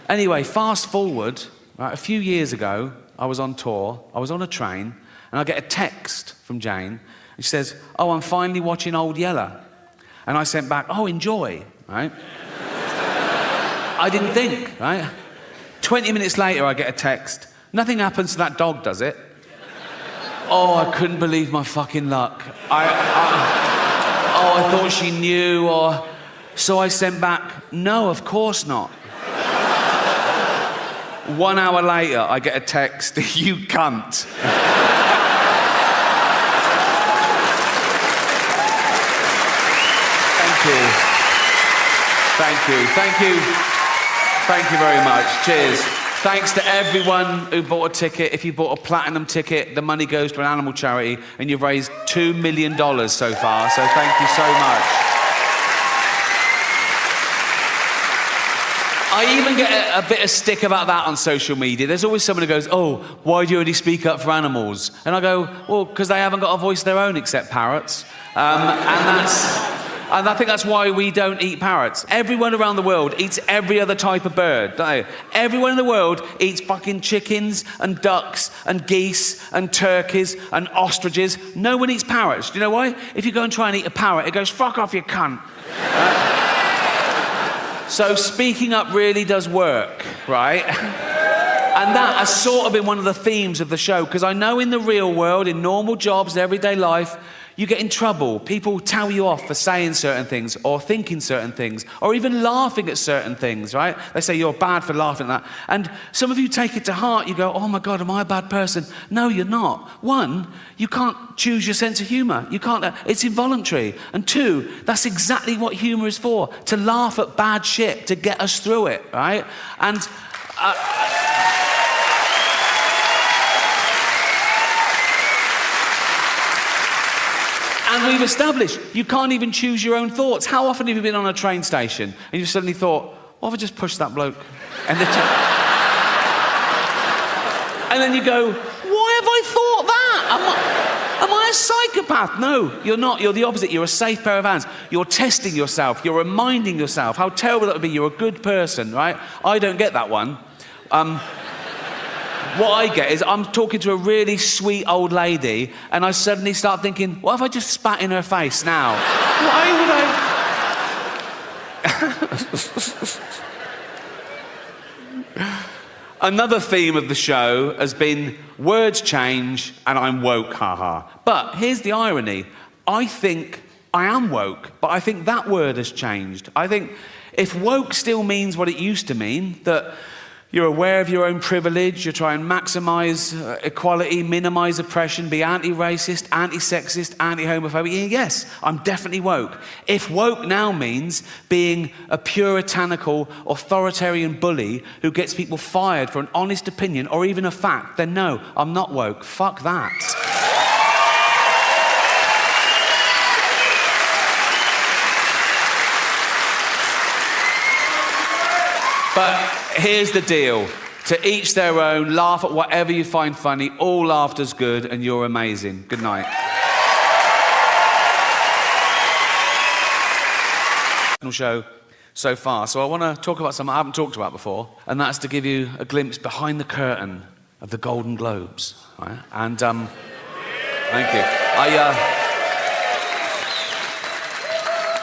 S1: Anyway, fast forward. Right, a few years ago, I was on tour, I was on a train, and I get a text from Jane, and she says, oh, I'm finally watching Old Yeller. And I sent back, oh, enjoy, right? I didn't think, right? 20 minutes later, I get a text, nothing happens to that dog, does it? Oh, I couldn't believe my fucking luck. I thought she knew, or... So I sent back, no, of course not. 1 hour later, I get a text, you cunt. Thank you very much. Cheers. Thanks to everyone who bought a ticket. If you bought a platinum ticket, the money goes to an animal charity, and you've raised $2 million so far, so thank you so much. I even get a bit of stick about that on social media. There's always someone who goes, oh, why do you only speak up for animals? And I go, well, because they haven't got a voice of their own except parrots. And I think that's why we don't eat parrots. Everyone around the world eats every other type of bird, don't they? Everyone in the world eats fucking chickens and ducks and geese and turkeys and ostriches. No one eats parrots. Do you know why? If you go and try and eat a parrot, it goes, fuck off, you cunt. So speaking up really does work, right? And that has sort of been one of the themes of the show, because I know in the real world, in normal jobs, everyday life, you get in trouble. People tell you off for saying certain things or thinking certain things or even laughing at certain things, right? They say you're bad for laughing at that. And some of you take it to heart. You go, oh my God, am I a bad person? No, you're not. One, you can't choose your sense of humour. You can't, it's involuntary. And two, that's exactly what humour is for, to laugh at bad shit, to get us through it, right? And... And we've established you can't even choose your own thoughts. How often have you been on a train station and you've suddenly thought, what if I just pushed that bloke? And then you go, why have I thought that? Am I a psychopath? No, you're not. You're the opposite. You're a safe pair of hands. You're testing yourself. You're reminding yourself how terrible that would be. You're a good person, right? I don't get that one. What I get is I'm talking to a really sweet old lady and I suddenly start thinking, what if I just spat in her face now? Why would I? Another theme of the show has been words change and I'm woke, haha. But here's the irony. I think I am woke, but I think that word has changed. I think if woke still means what it used to mean, that you're aware of your own privilege, you try and maximise equality, minimise oppression, be anti-racist, anti-sexist, anti-homophobic. Yes, I'm definitely woke. If woke now means being a puritanical, authoritarian bully who gets people fired for an honest opinion or even a fact, then no, I'm not woke. Fuck that. But here's the deal. To each their own, laugh at whatever you find funny. All laughter's good and you're amazing. Good night. Show so far. So I want to talk about something I haven't talked about before, and that's to give you a glimpse behind the curtain of the Golden Globes. Right? And thank you.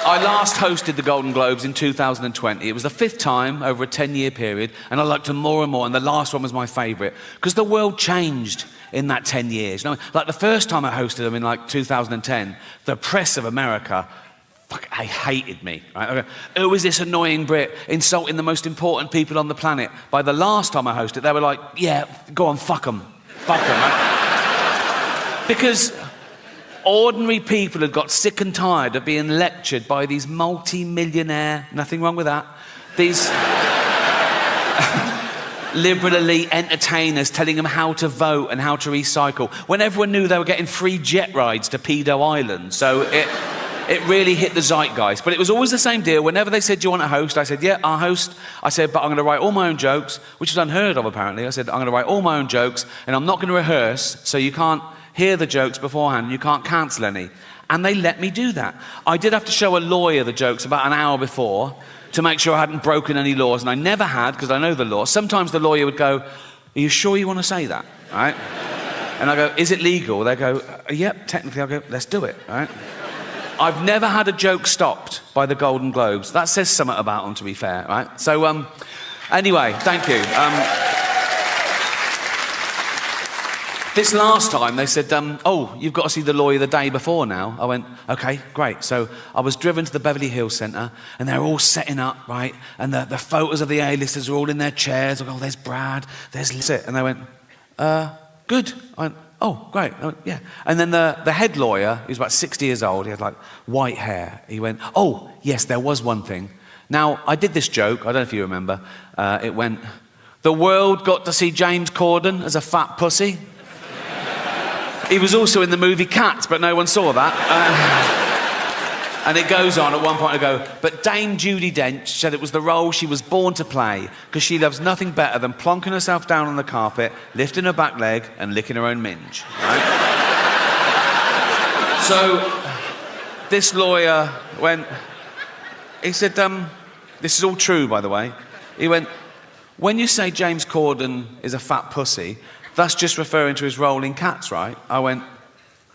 S1: I last hosted the Golden Globes in 2020. It was the 5th time over a 10-year period, and I liked them more and more, and the last one was my favourite, because the world changed in that 10 years. You know, like the first time I hosted them in like 2010, the press of America, they hated me. Right? Who is this annoying Brit insulting the most important people on the planet? By the last time I hosted, they were like, yeah, go on, fuck them. Fuck them, right? Because ordinary people had got sick and tired of being lectured by these multi-millionaire, nothing wrong with that, these liberal elite entertainers telling them how to vote and how to recycle, when everyone knew they were getting free jet rides to Pedo Island. So it really hit the zeitgeist. But it was always the same deal. Whenever they said, do you want to host? I said, yeah, I'll host. I said, but I'm going to write all my own jokes, which is unheard of, apparently. I said, I'm going to write all my own jokes, and I'm not going to rehearse, so you can't hear the jokes beforehand, and you can't cancel any. And they let me do that. I did have to show a lawyer the jokes about an hour before to make sure I hadn't broken any laws, and I never had, because I know the law. Sometimes the lawyer would go, are you sure you want to say that? Right? And I go, is it legal? They go, yep, technically. I go, let's do it. Right? I've never had a joke stopped by the Golden Globes. That says something about them, to be fair, right? So, anyway, thank you. This last time, they said, oh, you've got to see the lawyer the day before now. I went, OK, great. So I was driven to the Beverly Hills Centre, and they're all setting up, right? And the photos of the A-listers are all in their chairs. I go, oh, there's Brad, there's Liz. And they went, good. I went, oh, great. I went, yeah. And then the head lawyer, he was about 60 years old, he had like white hair. He went, oh, yes, there was one thing. Now, I did this joke, I don't know if you remember. It went, the world got to see James Corden as a fat pussy. He was also in the movie Cats, but no one saw that. And it goes on, at one point I go, but Dame Judi Dench said it was the role she was born to play, because she loves nothing better than plonking herself down on the carpet, lifting her back leg, and licking her own minge. Right? So, this lawyer went, he said, this is all true, by the way. He went, when you say James Corden is a fat pussy, that's just referring to his role in Cats, right? I went,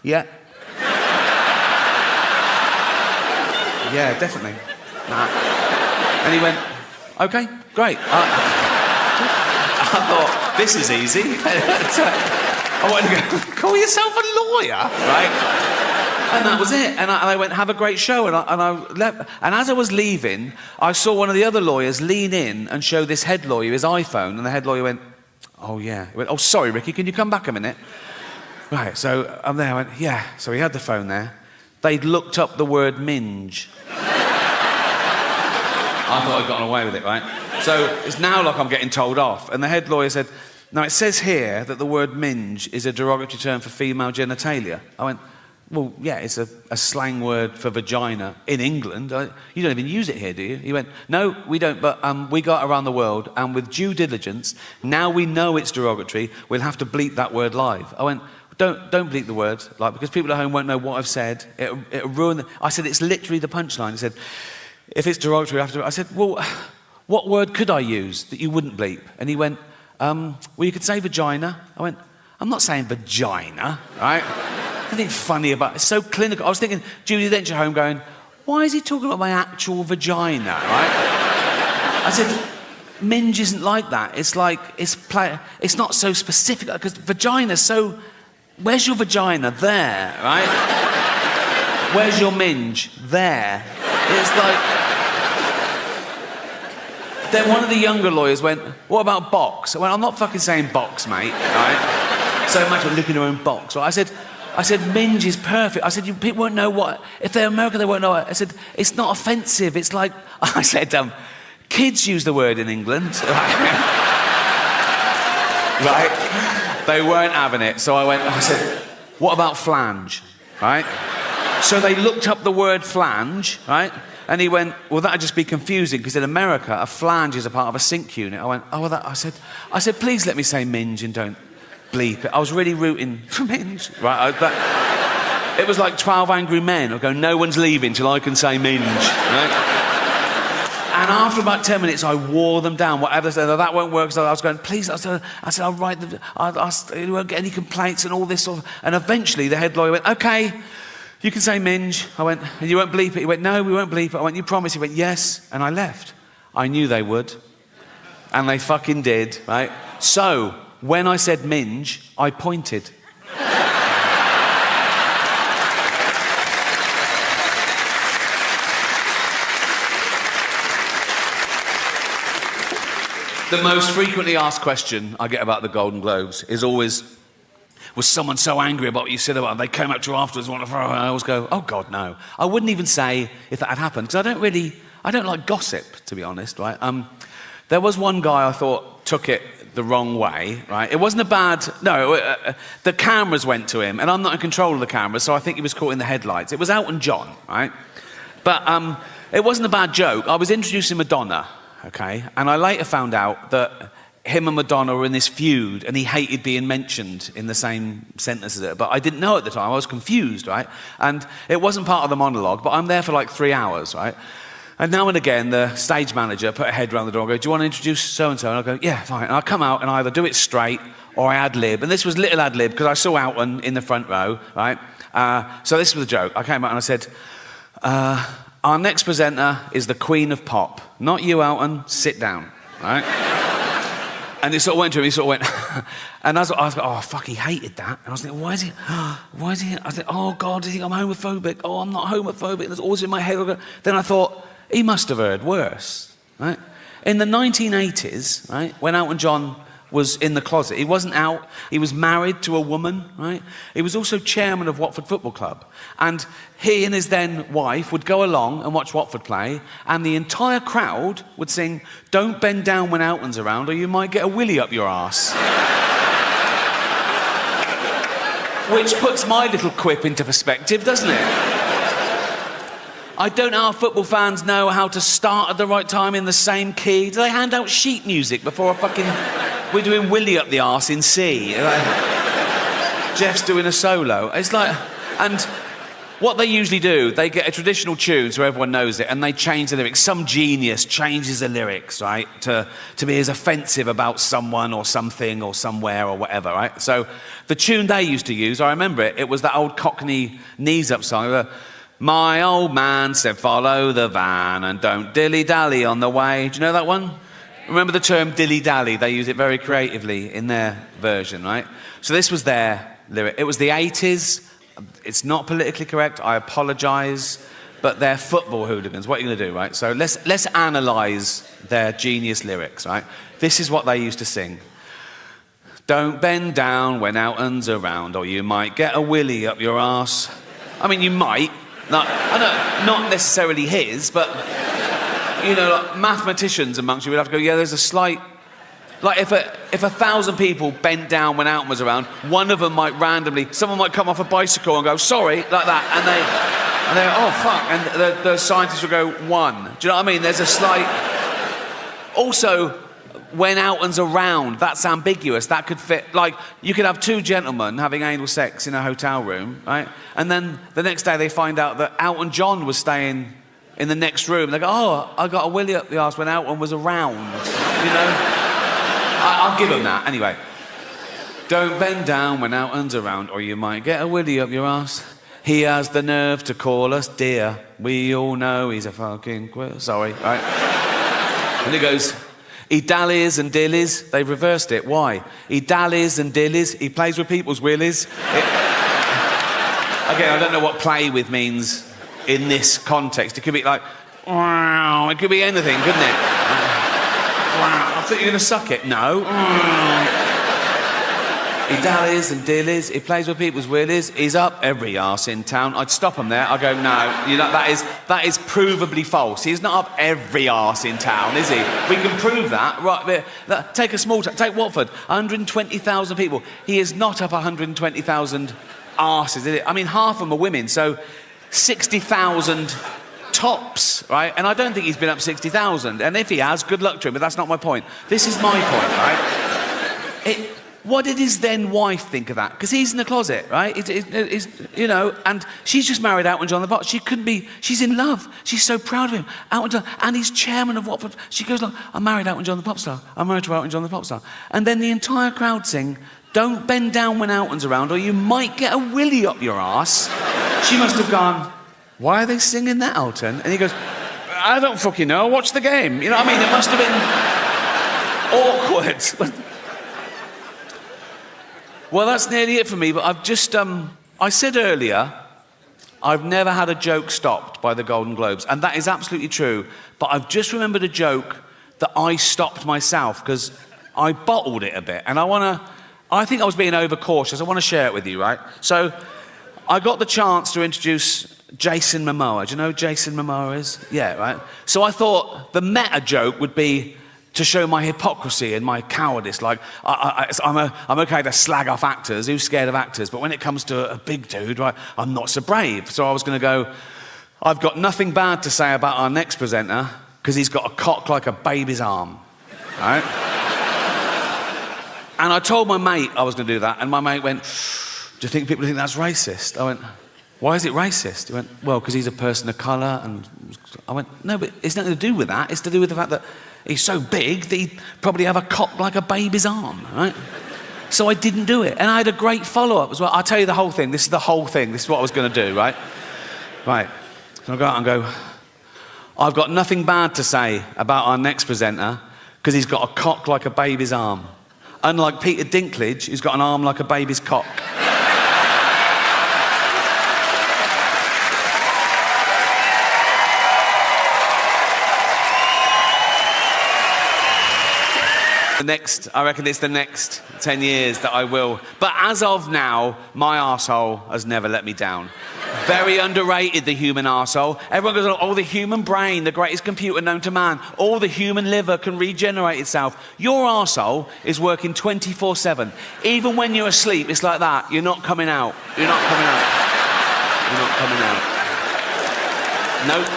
S1: yeah. Yeah, definitely. Nah. And he went, OK, great. I thought, this is easy. I wanted to go, call yourself a lawyer, right? And that was it. And I went, have a great show. And I left. And as I was leaving, I saw one of the other lawyers lean in and show this head lawyer his iPhone. And the head lawyer went, oh, yeah. He went, oh, sorry, Ricky, can you come back a minute? Right, so I'm there. I went, yeah. So he had the phone there. They'd looked up the word minge. I thought I'd gotten away with it, right? So it's now like I'm getting told off. And the head lawyer said, now it says here that the word minge is a derogatory term for female genitalia. I went, well, yeah, it's a slang word for vagina in England. You don't even use it here, do you? He went, no, we don't, but we go out around the world, and with due diligence, now we know it's derogatory, we'll have to bleep that word live. I went, don't bleep the word, like, because people at home won't know what I've said. It'll ruin the... I said, it's literally the punchline. He said, if it's derogatory, I have to... I said, well, what word could I use that you wouldn't bleep? And he went, well, you could say vagina. I went, I'm not saying vagina, right? Nothing funny about it. It's so clinical. I was thinking, Judi Dench at home going, why is he talking about my actual vagina, right? I said, minge isn't like that. It's like, it's not so specific, because vagina's so... Where's your vagina? There, right? Where's your minge? There. It's like... Then one of the younger lawyers went, what about box? I went, I'm not fucking saying box, mate, right? So much for licking your own box. Right? I said, minge is perfect. I said, people won't know what... If they're American, they won't know it. I said, it's not offensive. It's like... I said, kids use the word in England. Right? They weren't having it. So I said, what about flange? Right? So they looked up the word flange, right? And he went, well, that'd just be confusing, because in America, a flange is a part of a sink unit. I went, oh, well, I said, please let me say minge and don't bleep it. I was really rooting for minge. Right? It was like 12 Angry Men. I go, no one's leaving till I can say minge. Right? And after about 10 minutes, I wore them down. Whatever, said, oh, that won't work. So I was going, please. I said, I'll write them. You won't get any complaints and all this sort of... And eventually, the head lawyer went, OK, you can say minge. I went, and you won't bleep it? He went, no, we won't bleep it. I went, you promise? He went, yes. And I left. I knew they would. And they fucking did, right? So, when I said minge, I pointed. The most frequently asked question I get about the Golden Globes is always, was someone so angry about what you said about them, they came up to you afterwards and want to throw, and I always go, oh God, no. I wouldn't even say if that had happened, because I don't like gossip, to be honest, right? There was one guy I thought took it the wrong way, right? It wasn't the cameras went to him, and I'm not in control of the cameras, so I think he was caught in the headlights. It was Elton John, right? But it wasn't a bad joke. I was introducing Madonna, okay? And I later found out that him and Madonna were in this feud, and he hated being mentioned in the same sentence as it. But I didn't know at the time. I was confused, right? And it wasn't part of the monologue, but I'm there for like 3 hours, right? And now and again, the stage manager put a head around the door and go, do you want to introduce so-and-so? And I'll go, yeah, fine. And I'll come out and I either do it straight or I ad-lib. And this was little ad-lib because I saw Elton in the front row, right? So this was a joke. I came out and I said, our next presenter is the Queen of Pop. Not you, Elton. Sit down, right? And he sort of went to him, he sort of went, and I was like, oh, fuck, he hated that. And I was thinking, why is he, I said, oh, God, do you think I'm homophobic? Oh, I'm not homophobic. There's always in my head. Then I thought, he must have heard worse, right? In the 1980s, right, when Elton John was in the closet, he wasn't out, he was married to a woman, right? He was also chairman of Watford Football Club. And he and his then wife would go along and watch Watford play, and the entire crowd would sing, don't bend down when Elton's around, or you might get a willy up your arse. Which puts my little quip into perspective, doesn't it? I don't know how football fans know how to start at the right time in the same key. Do they hand out sheet music before a fucking... We're doing Willy up the arse in C. Jeff's doing a solo. It's like... And what they usually do, they get a traditional tune so everyone knows it, and they change the lyrics. Some genius changes the lyrics, right, to be as offensive about someone or something or somewhere or whatever, right? So the tune they used to use, I remember it, it was that old Cockney knees-up song. My old man said, follow the van and don't dilly-dally on the way. Do you know that one? Remember the term dilly-dally? They use it very creatively in their version, right? So this was their lyric. It was the 80s. It's not politically correct. I apologise. But they're football hooligans. What are you going to do, right? So let's analyse their genius lyrics, right? This is what they used to sing. Don't bend down when Elton's around, or you might get a willy up your arse. I mean, you might. Not necessarily his, but, you know, like mathematicians amongst you would have to go, yeah, there's a slight... Like, if 1,000 people bent down when Elton was around, one of them might randomly... Someone might come off a bicycle and go, sorry, like that, and they oh, fuck, and the scientists will go, one. Do you know what I mean? There's a slight... Also... When Elton's around, that's ambiguous. That could fit, like, you could have two gentlemen having anal sex in a hotel room, right? And then the next day they find out that Elton John was staying in the next room. They go, oh, I got a willy up the arse when Elton was around, you know? I'll give them that. Anyway. Don't bend down when Elton's around, or you might get a willy up your arse. He has the nerve to call us dear. We all know he's a fucking queer. Sorry, right? And he goes... He dallies and dillies. They've reversed it. Why? He dallies and dillies. He plays with people's willies. Again, I don't know what play with means in this context. It could be like, wow. It could be anything, couldn't it? Wow. I thought you were going to suck it. No. He dallies and dillies. He plays with people's willies. He's up every arse in town. I'd stop him there. I'd go, no, you know, that is provably false. He's not up every arse in town, is he? We can prove that. Right, take a small town. Take Watford. 120,000 people. He is not up 120,000 arses, is it? I mean, half of them are women, so 60,000 tops, right? And I don't think he's been up 60,000. And if he has, good luck to him, but that's not my point. This is my point, right? What did his then wife think of that? Because he's in the closet, right? You know, and she's just married Elton John the Pop. She couldn't be, she's in love. She's so proud of him. Elton John, and he's chairman of Watford. She goes, look, I'm married Elton John the Pop star. I'm married to Elton John the Pop star. And then the entire crowd sing, don't bend down when Elton's around, or you might get a willy up your arse. She must have gone, why are they singing that, Elton? And he goes, I don't fucking know, watch the game. You know what I mean? It must have been awkward. Well, that's nearly it for me, but I've just, I said earlier, I've never had a joke stopped by the Golden Globes, and that is absolutely true, but I've just remembered a joke that I stopped myself, because I bottled it a bit, and I want to I think I was being overcautious. I want to share it with you, right? So I got the chance to introduce Jason Momoa. Do you know who Jason Momoa is? Yeah, right? So I thought the meta joke would be to show my hypocrisy and my cowardice. Like, I'm okay to slag off actors. Who's scared of actors? But when it comes to a big dude, right, I'm not so brave. So I was going to go, I've got nothing bad to say about our next presenter because he's got a cock like a baby's arm, right? And I told my mate I was going to do that, and my mate went, do you think people think that's racist? I went, why is it racist? He went, well, because he's a person of colour. And I went, no, but it's nothing to do with that. It's to do with the fact that he's so big that he'd probably have a cock like a baby's arm, right? So I didn't do it. And I had a great follow-up as well. I'll tell you the whole thing. This is the whole thing. This is what I was going to do, right? Right. So I go out and go, I've got nothing bad to say about our next presenter because he's got a cock like a baby's arm. Unlike Peter Dinklage, who's got an arm like a baby's cock. I reckon it's the next 10 years that I will. But as of now, my arsehole has never let me down. Very underrated, the human arsehole. Everyone goes, oh, the human brain, the greatest computer known to man. All the human liver can regenerate itself. Your arsehole is working 24/7. Even when you're asleep, it's like that. You're not coming out. You're not coming out. You're not coming out. Nope.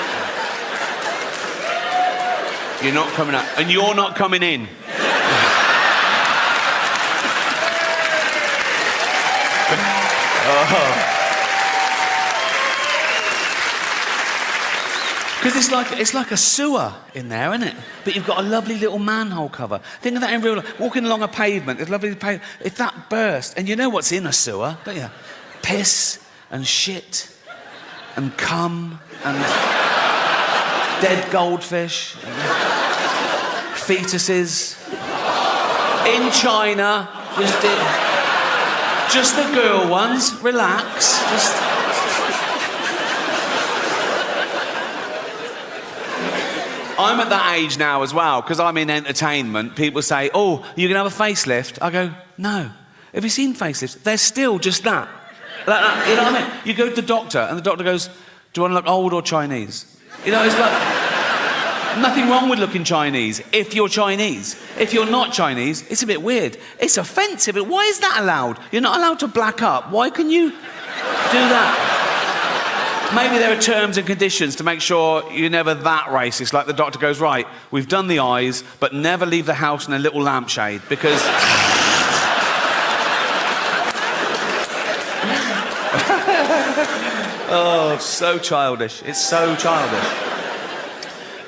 S1: You're not coming out. And you're not coming in. Because it's like a sewer in there, isn't it? But you've got a lovely little manhole cover. Think of that in real life. Walking along a pavement, it's lovely pavement. If that burst, and you know what's in a sewer, don't you? Piss and shit and cum and dead goldfish and fetuses. In China, just the girl ones, relax. I'm at that age now as well, because I'm in entertainment. People say, oh, you can have a facelift. I go, no. Have you seen facelifts? They're still just that. Like that. You know what I mean? You go to the doctor, and the doctor goes, do you want to look old or Chinese? You know, it's like, nothing wrong with looking Chinese if you're Chinese. If you're not Chinese, it's a bit weird. It's offensive. Why is that allowed? You're not allowed to black up. Why can you do that? Maybe there are terms and conditions to make sure you're never that racist. Like the doctor goes, right, we've done the eyes, but never leave the house in a little lampshade because... Oh, so childish. It's so childish.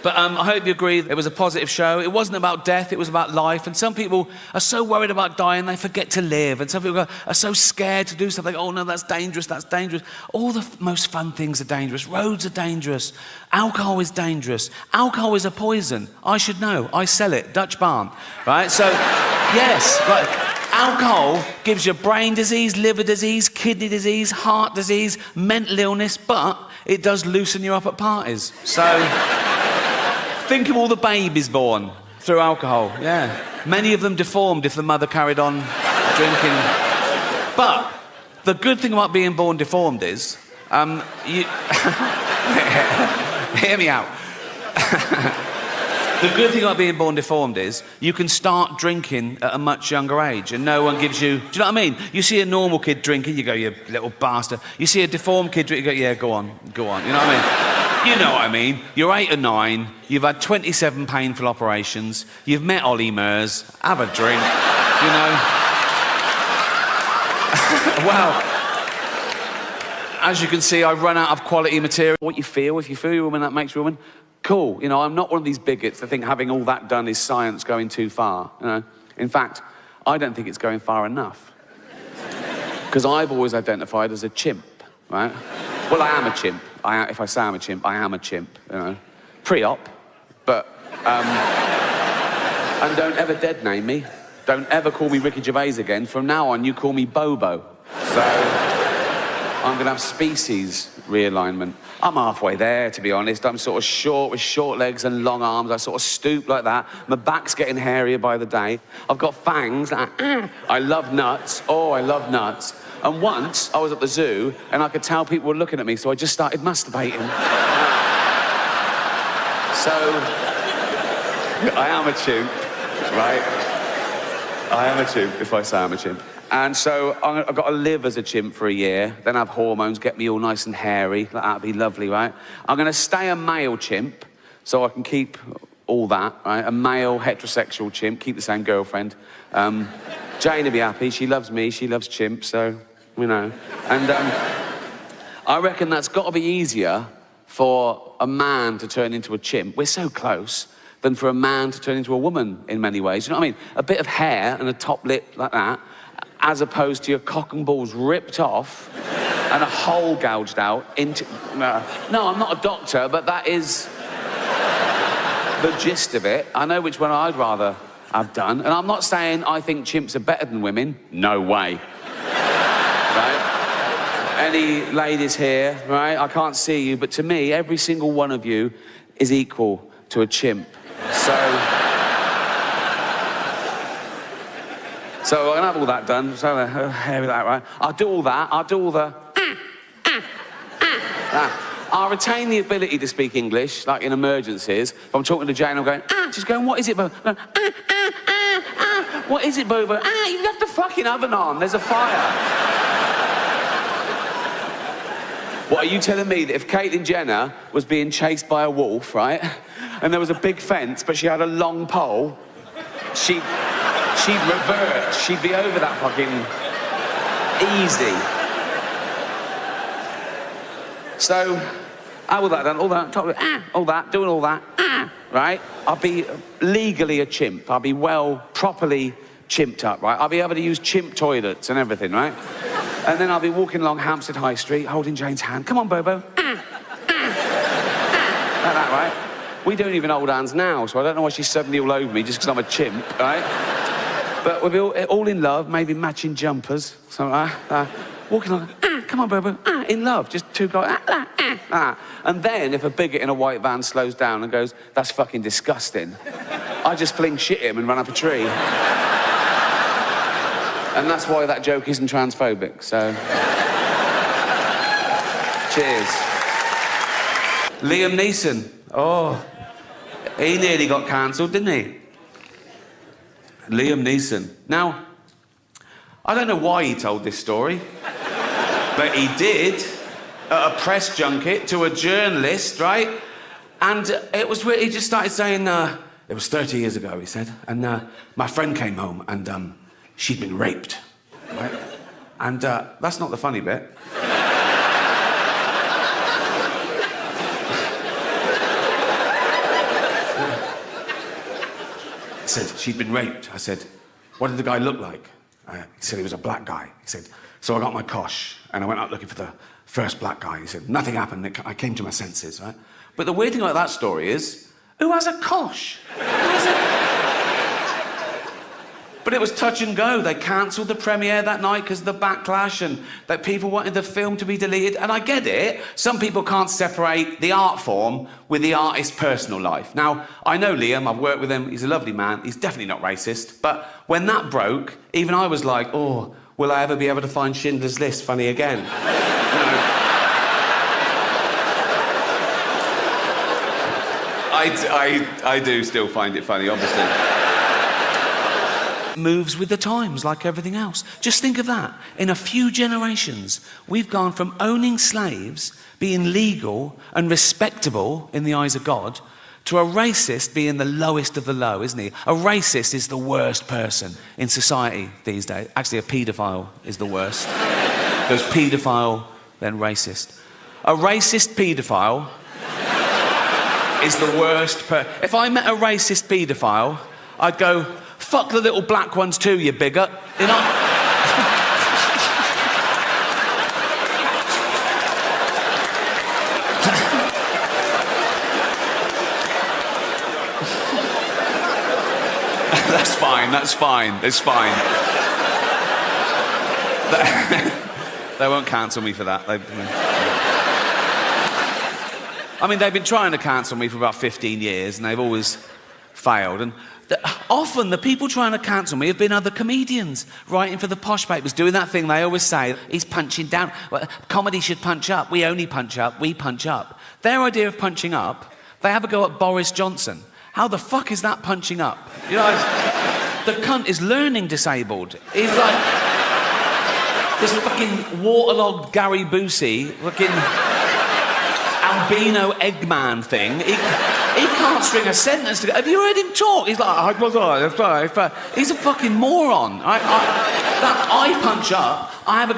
S1: But I hope you agree it was a positive show. It wasn't about death, it was about life. And some people are so worried about dying, they forget to live. And some people are so scared to do something. Oh, no, that's dangerous, that's dangerous. All the most fun things are dangerous. Roads are dangerous. Alcohol is dangerous. Alcohol is a poison. I should know. I sell it. Dutch Barn. Right? So, yes. Right. Alcohol gives you brain disease, liver disease, kidney disease, heart disease, mental illness, but it does loosen you up at parties. So... Think of all the babies born through alcohol, yeah. Many of them deformed if the mother carried on drinking. But the good thing about being born deformed is, you... Hear me out. The good thing about being born deformed is you can start drinking at a much younger age and no one gives you... Do you know what I mean? You see a normal kid drinking, you go, you little bastard. You see a deformed kid drinking, you go, yeah, go on. You know what I mean? You know what I mean. You're 8 or 9, you've had 27 painful operations, you've met Ollie Murs, have a drink, you know. Well, as you can see, I run out of quality material. What you feel, if you feel you're a woman, that makes you a woman. Cool, you know, I'm not one of these bigots that think having all that done is science going too far, you know. In fact, I don't think it's going far enough. Because I've always identified as a chimp, right? Well, I am a chimp. If I say I'm a chimp, I am a chimp, you know. Pre-op, but... and don't ever dead name me. Don't ever call me Ricky Gervais again. From now on, you call me Bobo. So, I'm gonna have species realignment. I'm halfway there, to be honest. I'm sort of short with short legs and long arms. I sort of stoop like that. My back's getting hairier by the day. I've got fangs. I love nuts. Oh, I love nuts. And once I was at the zoo and I could tell people were looking at me, so I just started masturbating. So I am a chimp, right? I am a chimp if I say I'm a chimp. And so I've got to live as a chimp for a year, then have hormones, get me all nice and hairy. That'd be lovely, right? I'm going to stay a male chimp, so I can keep all that, right? A male heterosexual chimp, keep the same girlfriend. Jane will be happy. She loves me. She loves chimps, so, you know. And I reckon that's got to be easier for a man to turn into a chimp. We're so close. Than for a man to turn into a woman in many ways. You know what I mean? A bit of hair and a top lip like that, as opposed to your cock and balls ripped off and a hole gouged out into... No, I'm not a doctor, but that is the gist of it. I know which one I'd rather have done. And I'm not saying I think chimps are better than women. No way. Right? Any ladies here, right? I can't see you, but to me, every single one of you is equal to a chimp. So I'm gonna have all that done. So hairy that, right? I'll do all that. I'll do all the. I'll retain the ability to speak English, like in emergencies. If I'm talking to Jane, I'm going, she's going, what is it, Bo? What is it, Bobo? You left the fucking oven on. There's a fire. What, are you telling me that if Caitlyn Jenner was being chased by a wolf, right, and there was a big fence, but she had a long pole, she'd revert. She'd be over that fucking easy. So, all that done, all that, doing all that, right? I'll be legally a chimp. I'll be properly chimped up, right? I'll be able to use chimp toilets and everything, right? And then I'll be walking along Hampstead High Street, holding Jane's hand. Come on, Bobo. Like that, right? We don't even hold hands now, so I don't know why she's suddenly all over me just because I'm a chimp, right? But we'll be all in love, maybe matching jumpers. So, walking along, come on, Bobo, in love. Just two guys, And then if a bigot in a white van slows down and goes, that's fucking disgusting, I just fling shit at him and run up a tree. And that's why that joke isn't transphobic, so... Cheers. Liam Neeson. Oh, he nearly got cancelled, didn't he? Liam Neeson. Now, I don't know why he told this story, but he did at a press junket to a journalist, right? And it was where he just started saying, it was 30 years ago, he said, and my friend came home and she'd been raped, right? And that's not the funny bit. He said, she'd been raped. I said, what did the guy look like? He said he was a black guy. He said, so I got my cosh and I went out looking for the first black guy. He said, nothing happened. I came to my senses, right? But the weird thing about that story is, who has a cosh? Who has a... But it was touch and go. They cancelled the premiere that night because of the backlash and that people wanted the film to be deleted. And I get it. Some people can't separate the art form with the artist's personal life. Now, I know Liam. I've worked with him. He's a lovely man. He's definitely not racist. But when that broke, even I was like, oh, will I ever be able to find Schindler's List funny again? I do still find it funny, obviously. Moves with the times, like everything else. Just think of that. In a few generations, we've gone from owning slaves, being legal and respectable in the eyes of God, to a racist being the lowest of the low, isn't he? A racist is the worst person in society these days. Actually, a paedophile is the worst. There's paedophile, then racist. A racist paedophile is the worst If I met a racist paedophile, I'd go, fuck the little black ones too, you bigot. You know? That's fine, that's fine, it's fine. They won't cancel me for that. I mean, they've been trying to cancel me for about 15 years, and they've always failed. And often the people trying to cancel me have been other comedians writing for the posh papers, doing that thing they always say, he's punching down. Well, comedy should punch up. We only punch up. We punch up. Their idea of punching up, they have a go at Boris Johnson. How the fuck is that punching up? You know, the cunt is learning disabled. He's like this fucking waterlogged Gary Busey, fucking albino Eggman thing. He can't string a sentence together. Have you heard him talk? He's like, he's a fucking moron. I punch up, I have a go